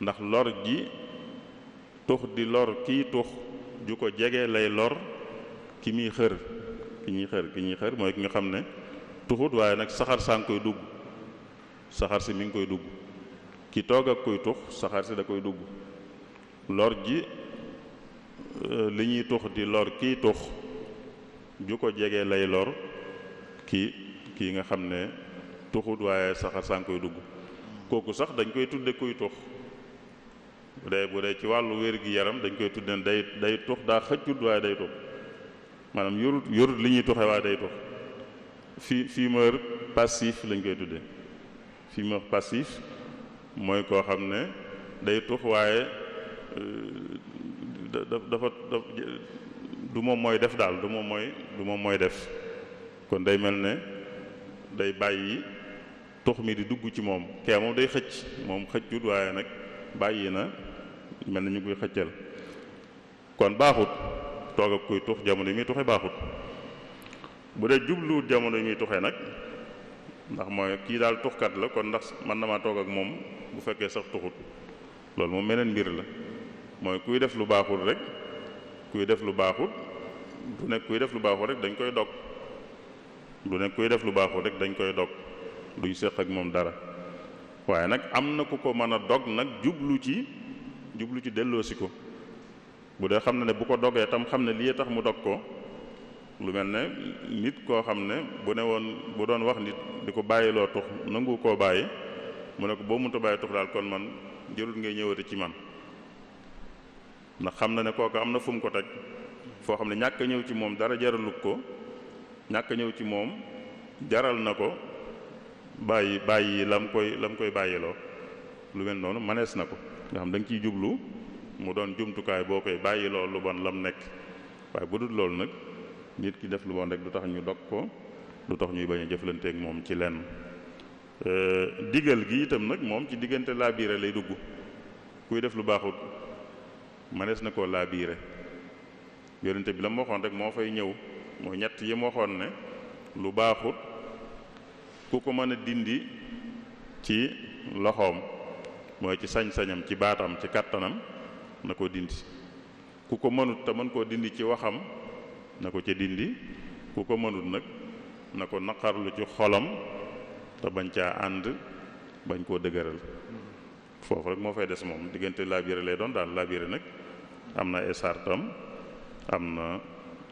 ndax lor ji tux di lor kii tux ju ko jege lay lor ki ñuy xër mooy ki nga xam ne tuxut waaye nag saxar saa ngi koy dugg saxar si mi ngi koy dugg ki toog ak koy tux saxar si da koy dugg lor ji li ñuy tux di lor kii tux ju ko jege lay lor kii nga xam ne tuxut waaye saxar saa ngi koy dugg kooku sax dañ koy tudde kuy tux bu dee ci wàllu wér-gi-yaram dañ koy tudde day tux daa xëccut waaye day tux maanaam yorut li ñuy tuxe waaye day tux fumeur passif lañ koy tudde fumeur passif mooy koo xam ne day tux waaye dafa du moom mooy def daal du moom mooy def kon day mel ne day bàyyi tux mi di dugg ci moom kee moom day xëcc moom xëccut waaye nag bàyyi na mel na ñu koy xëccal kon baaxut toog ak kuy tux jamono yi muy tuxe baaxut bu dee jubluwut jamono yi muy tuxee nag ndax mooy kii daal tuxkat la kon ndax mën na maa toog ak moom bu fekkee sax tuxut loolu moom meneen mbir la mooy kuy def lu baaxut rek du nekk kuy def lu baaxut rek dañ koy dog duñ séq ak moom dara waaye nag am na ku ko mën a dog nag jublu ci delloosi ko bu dee xam na ne bu ko dogee tam xam ne lii tax mu dog ko, lu mel ne nit koo xam ne bu ne woon bu doon wax nit di ko bàyyiloo tux nangu koo bàyyi, mu ne ko boo mënta bàyyi tux daal kon man jërul ngay ñëwati ci man, ndax xam na ne kooku am na fu mu ko teg foo xam ne ñàkk a ñëw ci moom dara jaraluk ko, ñàkk a ñëw ci moom jaral na ko bàyyi lam koy bàyyiloo. lu mel noonu manees na ko nga xam da nga ciy jublu mu doon jumtukaay boo koy bàyyiloo lu bon lam nekk. waaye bu dul loolu nag nit ki def lu bon rek du tax ñu dog ko, du tax ñuy bañ a jëflanteeg moom ci lenn. digal gi itam nag moom ci diggante laabiire lay dugg. kuy def lu baaxut manees na koo laabiire. yonente bi la mu waxoon rek moo fay ñëw, mooy ñett yi mu waxoon ne lu baaxut ku ko mën a dindi ci loxoom, mooy ci sañ-sañam, ci baatam, ci kàttanam, na ko dindi. ku ko mënut te mën koo dindi ci waxam na ko ca dindi. ku ko mënut nag na ko naqarlu ci xolam te bañ caa ànd, bañ koo dëgëral. foofu rek moo fay des moom diggante laabire lay doon daal. laabire nag am na ay sartam, am na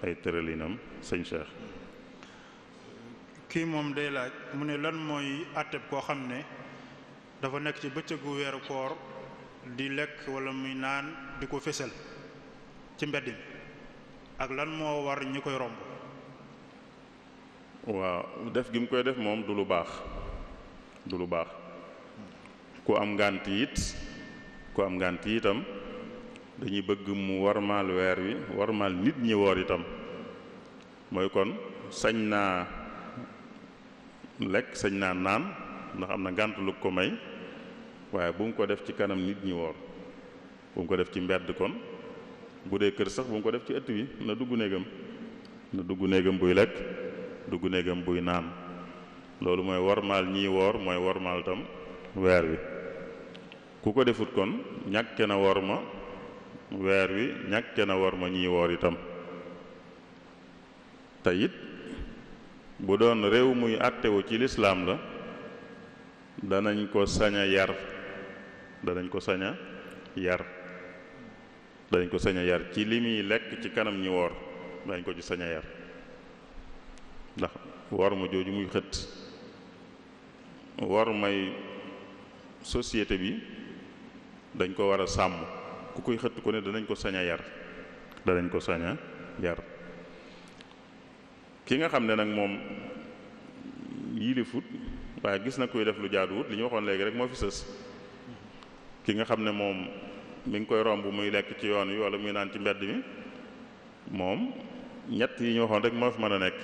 ay tëralinam. sëñ Cheikh. kii moom day laaj mu ne lan mooy àtteb koo xam ne dafa nekk ci bëccëgu weeru koor di lekk wala muy naan di ko fésal ci mbedd mi, ak lan moo war ñi koy romb. waaw def gi mu koy def moom du lu baax, du lu baax. ku am ngànt itam dañuy bëgg mu warmaal weer wi, warmaal nit ñi woor itam. mooy kon sañ naa lekk, sañ naa naan ndax am na ngànt lu ko may, waaye bu mu ko def ci kanam nit ñi woor. bu mu ko def ci mbedd kon, bu dee kër sax bu mu ko def ci ëtt wi, na dugg néegam buy lekk, dugg néegam buy naan. loolu mooy warmaal ñiy woor, mooy warmaal tam weer wi. ku ko defut kon ñàkke na worma weer wi, ñàkke na worma ñiy woor itam. te it bu doon réew muy àttewu ci lislaam la, danañ ko sañ a yar, danañ ko sañ a yar ci li muy lekk ci kanam ñi woor, dañ ko ci sañ a yar. ndax worma jooju muy xët, wormay société bi dañ ko war a sàmm. ku koy xëtt ko ne danañ ko sañ a yar, danañ ko sañ a yar. ki nga xam ne nag moom yilifut waaye gis na kuy def lu jaaduwut, li ñu waxoon léegi rek moo fi sës. ki nga xam ne moom mi ngi koy romb muy lekk ci yoon wi wala muy naan ci mbedd mi, moom ñett yi ñu waxoon rek moo fi mën a nekk.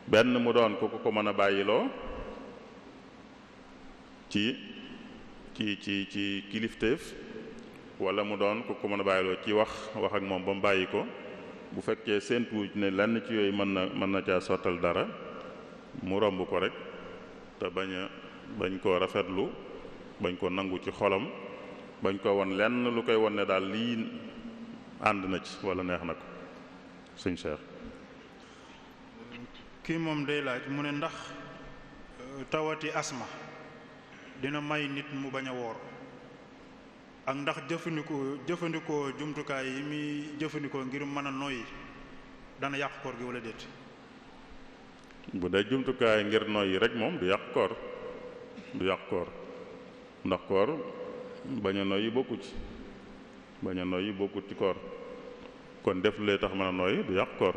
benn mu doon ku ko mën a bàyyiloo ci kilifteef, wala mu doon ku ko mën a bàyyiloo ci wax ak moom ba mu bàyyi ko. bu fekkee séentu ne lenn ci yooyu mën na caa sottal dara, mu romb ko rek te bañ koo rafetlu, bañ ko nangu ci xolam, bañ ko won lenn lu koy won ne daal lii ànd na ci wala neex na ko. sëñ Cheikh. kii moom day laaj mu ne ndax tawati asma dina may nit mu bañ a woor, ak ndax jëfandikoo jumtukaay yi muy jëfandikoo ngir mën a noyyi dana yàq koor gi wala déet. bu dee jumtukaay ngir noyyi rek moom du yàq koor, ndax koor bañ a noyyi bokku ci, bokkut ci koor. kon def lu lay tax mën a noyyi du yàq koor.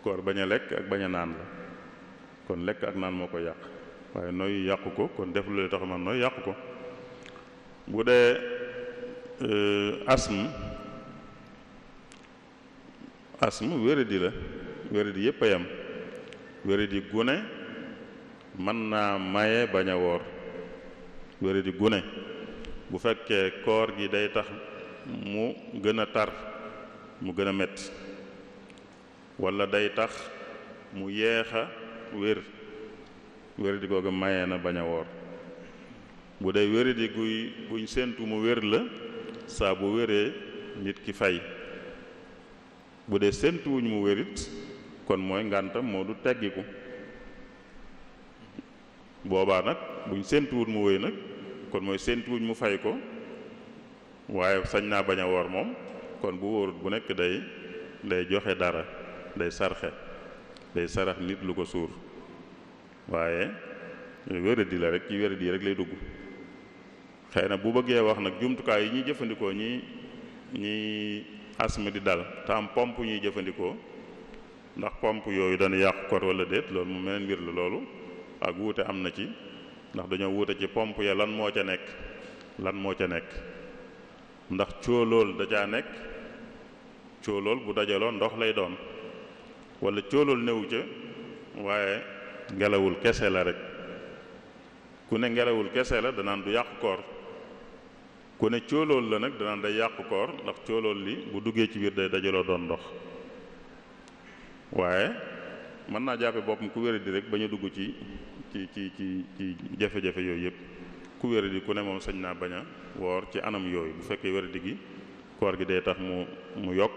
koor bañ a lekk ak bañ a naan la, kon lekk ak naan moo ko yàq, waaye noyyi yàqu ko. kon def lu lay tax mën a noyyi yàqu ko. bu dee asm wéradi la, wéradi yépp a yam. wéradi gune mën naa maye bañ a woor. wéradi gune bu fekkee koor gi day tax mu gën a tar, mu gën a metti, walla day tax mu yeex a wér, wéradi googu maye na bañ a woor. bu dee wéradi guñ séentu mu wér la, saa bu wéree nit ki fay. bu dee séentuwuñ mu wérit, kon mooy ngàntam moo du teggiku. boobaa nag buñ séentuwut mu wéy nag, kon mooy séentuwuñ mu fay ko, waaye sañ naa bañ a woor moom. kon bu wóorut bu nekk day joxe dara, day sarxe, day sarax nit lu ko suur, waaye wéradi la rek, ci wéradi yi rek lay dugg. xëy na bu bëggee wax nag jumtukaay yi ñuy jëfandikoo ñi asma di dal te am pompe ñuy jëfandikoo, ndax pompe yooyu dana yàqu koor wala déet, loolu mu meneen mbir la. loolu ak wuute am na ci, ndax dañoo wuute ci pompe ya lan moo ca nekk ndax cóolool da caa nekk, cóolool bu dajaloo ndox lay doon, wala cóolool newu ca waaye ngelawul kese la rek. ku ne ngelawul kese la danaan du yàq koor, ku ne cóolool la nag danaan day yàq koor, ndax cóolool li bu duggee ci biir day dajaloo doon ndox. waaye mën naa jàppe boppam ku wéradi rek bañ a dugg ci jafe-jafe yooyu yëpp. ku wéradi ku ne moom sañ naa bañ a woor ci anam yooyu, bu fekkee wéradi gi koor gi day tax mu yokk,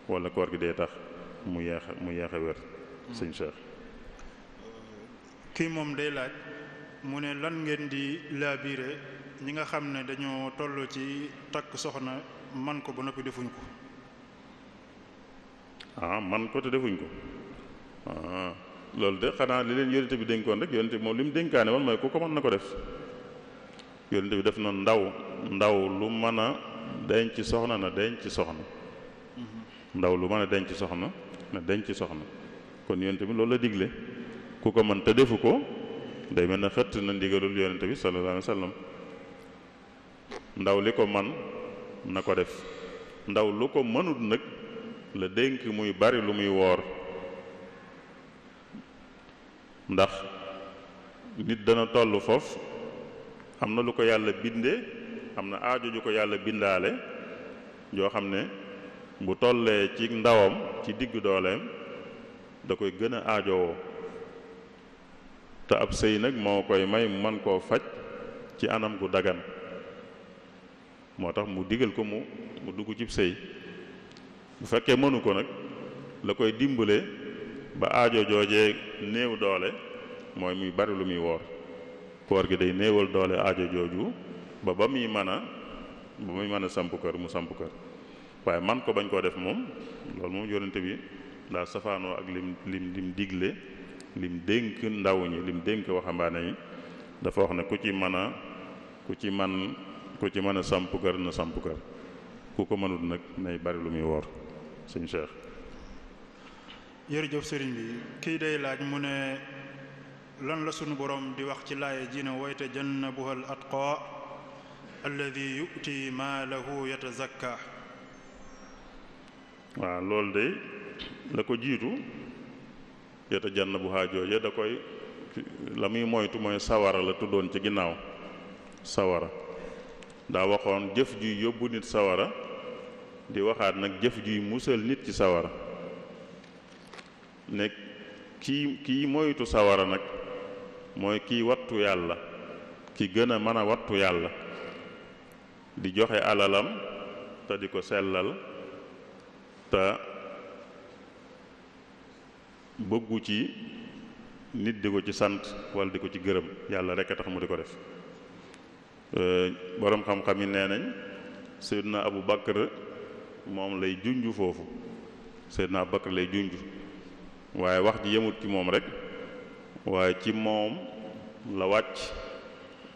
wala koor gi day tax mu yeex a wér. sëñ Cheikh, kii moom day laaj mu ne lan ngeen di laabiire ñi nga xam ne dañoo toll ci takk soxna man ko ba noppi defuñ ko. man ko te defuñ ko. loolu de xanaa li leen yonente bi dénkoon rek, yonente bi moom li mu dénkaane woon mooy ku ko mën na ko def. yonente bi def na ndaw lu mën a denc soxna na denc soxna. ndaw lu mën a denc soxna na denc soxna. kon yonente bi loolu la digle, ku ko mën te defu ko day mel ne xëtt na ndigalul yonente bi sallallahu alayhi wa sallam. ndaw li ko man na ko def, ndaw lu ko mënut nag la dénk muy bari lu muy woor, ndax nit dana toll foofu am na lu ko yàlla bindee, am na aajo ju ko yàlla bindaale joo xam ne bu tollee ci ndawam ci diggu dooleem da koy gën a aajowoo, te ab sëy nag moo koy may mu man koo faj ci anam gu dagan. moo tax mu digal ko mu dugg ci sëy. bu fekkee mënu ko nag la koy dimbale ba aajo joojee néew doole mooy muy bari lu muy woor. koor gi day néewal doole aajo jooju ba muy mën a samp kër mu samp kër. waaye man ko bañ koo def moom loolu moom yonente bi daa safaanoo ak lim digle, lim dénk ndaw ñi, lim dénk waxambaane yi. dafa wax ne ku ci mën a samp kër na samp kër, ku ko mënut nag nay bari lu muy woor. sëñ Cheikh, jërëjëf sëriñ bi, kii day laaj mu ne lan la sunu borom di wax ci laaya ji ne wayta jannabuha al atqa alladi yu'ti maalahu yatazakka. waaw loolu de la ko jiitu yatajannabuha jooje da koy la muy moytu mooy sawara la tuddoon ci ginnaaw. sawara daa waxoon jëf juy yóbbu nit sawara, di waxaat nag jëf juy musal nit ci sawara. ne kii moytu sawara nag mooy kii wattu yàlla, ki gën a mën a wattu yàlla, di joxe alalam te di ko sellal, te bëggu ci nit di ko ci sant wala di ko ci gërëm, yàlla rekk a tax mu di ko def. boroom xam-xam yi nee nañ Seydina Abu Bakr moom lay junj foofu, Seydina Abu Bakr lay junj, waaye wax ji yemut ci moom rek, waaye ci moom la wàcc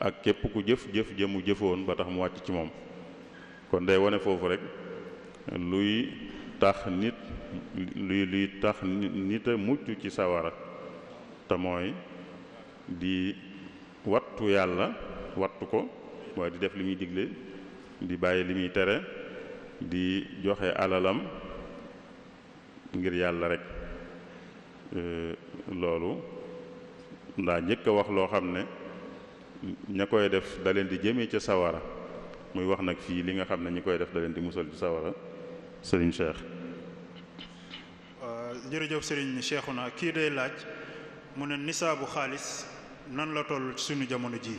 ak képp ku jëf jëmu jëfoon ba tax mu wàcc ci moom. kon day wane foofu rek luy tax nit a mucc ci sawara, te mooy di wattu yàlla, wattu ko mooy di def li muy digle, di bàyyi li muy tere, di joxe alalam ngir yàlla rek. loolu ndaa njëkk a wax loo xam ne ña koy def da leen di jëmee ca sawara, muy wax nag fii li nga xam ne ñi koy def da leen di musal ci sawara. sëriñ Cheikh. jërëjëf sëriñ Cheikhouna, kii day laaj mu ne nisaabu xaalis nan la toll ci suñu jamono ji.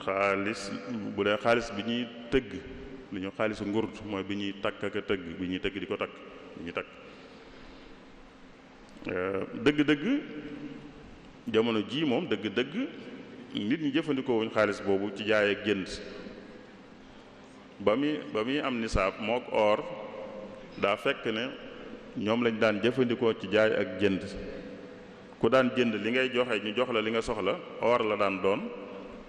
xaalis bu dee xaalis bi ñuy tëgg, li ñu xaalisu ngurt mooy bi ñuy takk ak a tëgg, bi ñuy tëgg di ko takk, bi ñuy takk. dëgg-dëgg jamono jii moom dëgg-dëgg nit ñi jëfandikoo wuñ xaalis boobu ci jaay ak jënd, ba muy am nisaab mook or daa fekk ne ñoom lañ daan jëfandikoo ci jaay ak jënd ku daan jënd li ngay joxe ñu jox la li nga soxla or la daan doon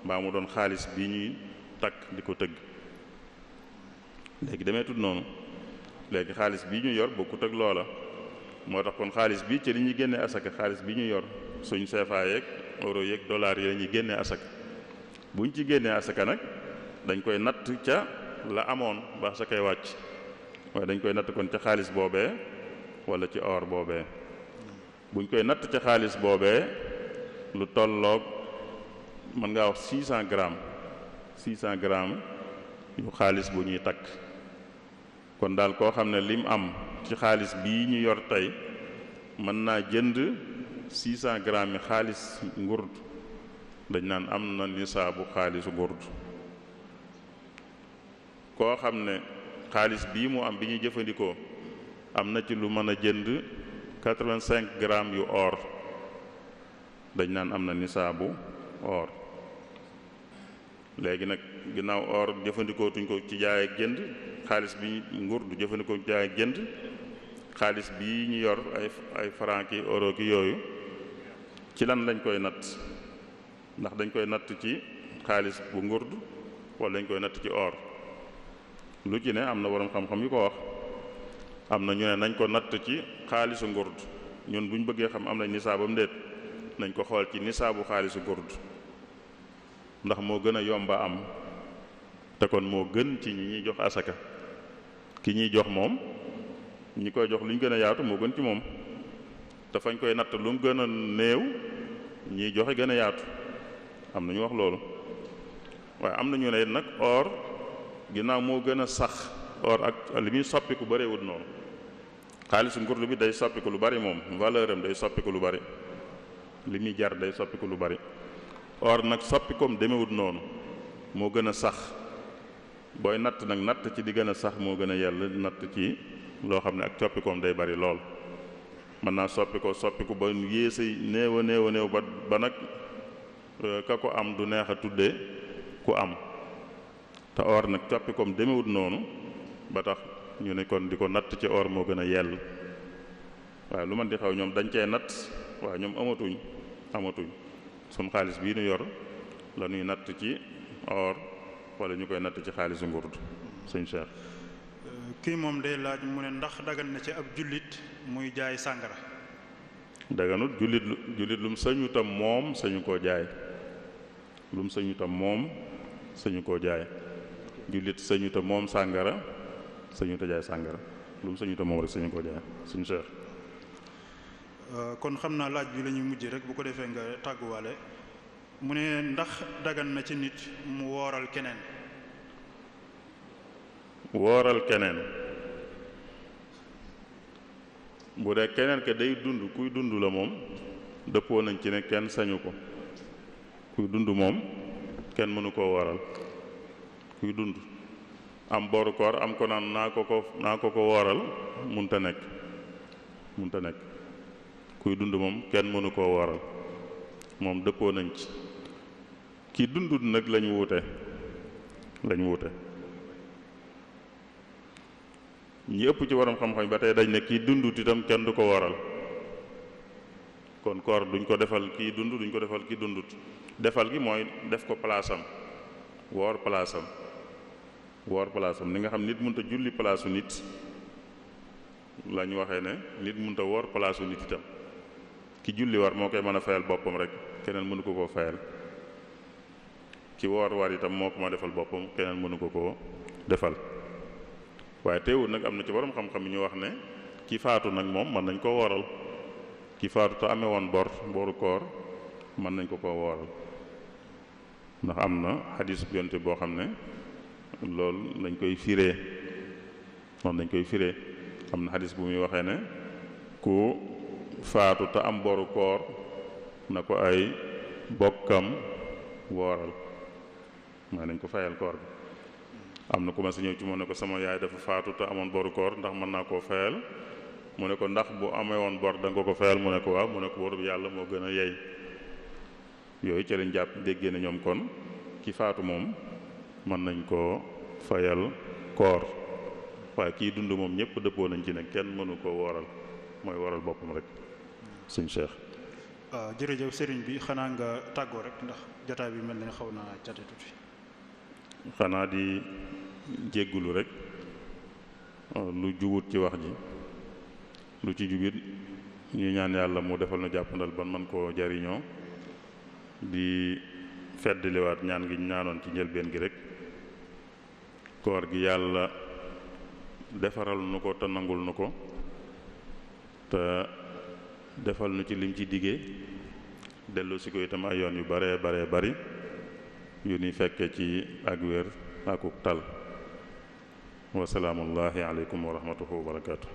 mbaa mu doon xaalis bi ñuy takk di ko tëgg. léegi demee tut noonu léegi xaalis bii ñu yor bokkut ak loola moo tax kon xaalis bi ci li ñuy génnee asaka xaalis bi ñu yor suñ CFA yeeg euro yeeg dollar yi la ñuy génnee asaka buñ ci génnee asaka nag dañ koy natt ca la amoon ba asakay wàcc waaye dañ koy natt kon ca xaalis boobee wala ci or boobee buñ koy natt ca xaalis boobee lu tolloog mën ngaa wax 600 grammes yu xaalis bu ñuy takk kon daal koo xam ne lim am ci xaalis bii ñu yor tey mën naa jënd 600 grammes yi xaalis ngurd dañ naan am na nisaabu xaalisu ngurd koo xam ne xaalis bii mu am bi ñuy jëfandikoo am na ci lu mën a jënd 85 grammes yu or dañ naan am na nisaabu or léegi nag ginnaaw or jëfandikoo tuñ ko ci jaay ak jënd xaalis bi nguur du jëfandikoo ci jaay ak jënd xaalis bii ñu yor ay franc ki euro ki yooyu ci lan lañ koy natt ndax dañ koy natt ci xaalis bu ngurd wala dañ koy natt ci or lu ci ne am na borom xam-xam yu ko wax am na ñu ne nañ ko natt ci xaalisu ngurd ñun bu ñu bëggee xam am nañ nisaabam ndéet nañ ko xool ci nisaabu xaalisu ngurd ndax moo gën a yomba am te kon moo gën ci ñi ñuy jox asaka ki ñuy jox moom ñi koy jox lu ñu gën a yaatu moo gën ci moom te fañ koy natt lu mu gën a néew ñiy joxe gën a yaatu am na ñu wax loolu waaye am na ñu ne nag or ginnaaw moo gën a sax or ak li muy soppiku bëreewut noonu xaalisu ngurdu bi day soppiku lu bari moom valeur am day soppiku lu bari li muy jar day soppiku lu bari or nag soppikoom demewut noonu moo gën a sax booy natt nag natt ci di gën a sax moo gën a yell natt ci loo xam ne ak soppikoom day bari lool mën naa soppiku ba yéesa néew a néew ba nag ka ko am du neex a tuddee ku am te or nag soppikoom demewut noonu ba tax ñu ne kon di ko natt ci or moo gën a yell waaye lu man di xaw ñoom dañ cee natt waaye ñoom amatuñ sun xaalis bii nu yor la ñuy natt ci or wala ñu koy natt ci xaalisu ngurd sëñ Cheikh. kii moom day laaj mu ne ndax dagan na ci ab jullit muy jaay sàngara. daganut jullit lu mu sañu tam moom sañu koo jaay lu mu sañu tam moom sañu koo jaay jullit sañu tam moom sàngara sañu ta jaay sàngara lu mu sañu tam moom rek sañu koo jaay sëñ Cheikh. kon xam naa laaj bi la ñuy mujj rek bu ko defee nga tàgguwaale mu ne ndax dagan na ci nit mu wooral keneen. wooral keneen bu dee keneen ke day dund kuy dund la moom dëppoo nañ ci ne kenn sañu ko kuy dund moom kenn mënu koo wooral kuy dund am boru koor am ko naan naa ko ko wooral munta nekk kuy dund moom kenn mënu koo wooral moom dëppoo nañ ci ki dundut nag lañ wuute ñi ëpp ci waram xam-xam ba tey dañ ne kii dundut itam kenn du ko wooral kon koor duñ ko defal kii dund duñ ko defal kii dundut defal gi mooy def ko palaasam woor palaasam ni nga xam nit mënta julli palaasu nit lañ waxee ne nit mënta woor palaasu nit itam ki julli war moo koy mën a fayal boppam rek keneen mënu ko koo fayal ki woor war itam moo ko ma defal boppam keneen mënu ko koo defal waaye teewul nag am na ci borom xam-xam yi ñu wax ne ki faatu nag moom mën nañ koo wooral ki faatu te amee woon boru koor mën nañ ko koo wooral ndax am na xadiis bu yonte boo xam ne loolu lañ koy firee noonu lañ koy firee am na xadiis bu muy waxee ne ku faatu te am boru koor na ko ay bokkam wooral maa nañ ko fayal koor bi am na ku ma si ñëw ci mu ne ko sama yaay dafa faatu te amoon boru koor ndax mën naa koo fayal mu ne ko ndax bu amee woon bor da nga ko fayal mu ne ko waaw mu ne ko boru bi yàlla moo gën a yey yooyu ci lañ jàpp déggee ne ñoom kon ki faatu moom mën nañ koo fayal koor waaye kii dund moom ñëpp dëppoo nañ ci ne kenn mënu ko wooral mooy waral boppam rek suñ Cheikh. waaw jërëjëf sëriñ bi xanaa nga tàggoo rek ndax jotaay bi mel na xaw naa cate tuuti. xanaa di jéggulu rek lu jubut ci wax ji lu ci jubit ñu ñaan yàlla mu defal nu jàppandal ban man koo jariñoo di feddliwaat ñaan gi ñaanoon ci njëlbeen gi rek koor gi yàlla defaral nu ko te nangul nu ko te defal nu ci lim ci diggee dellu si ko itam ay yoon yu bare bare bari yu ni fekke ci ak wér akuk tal wasalaamullahi aleykum wa rahmatuhu wa barakaatu.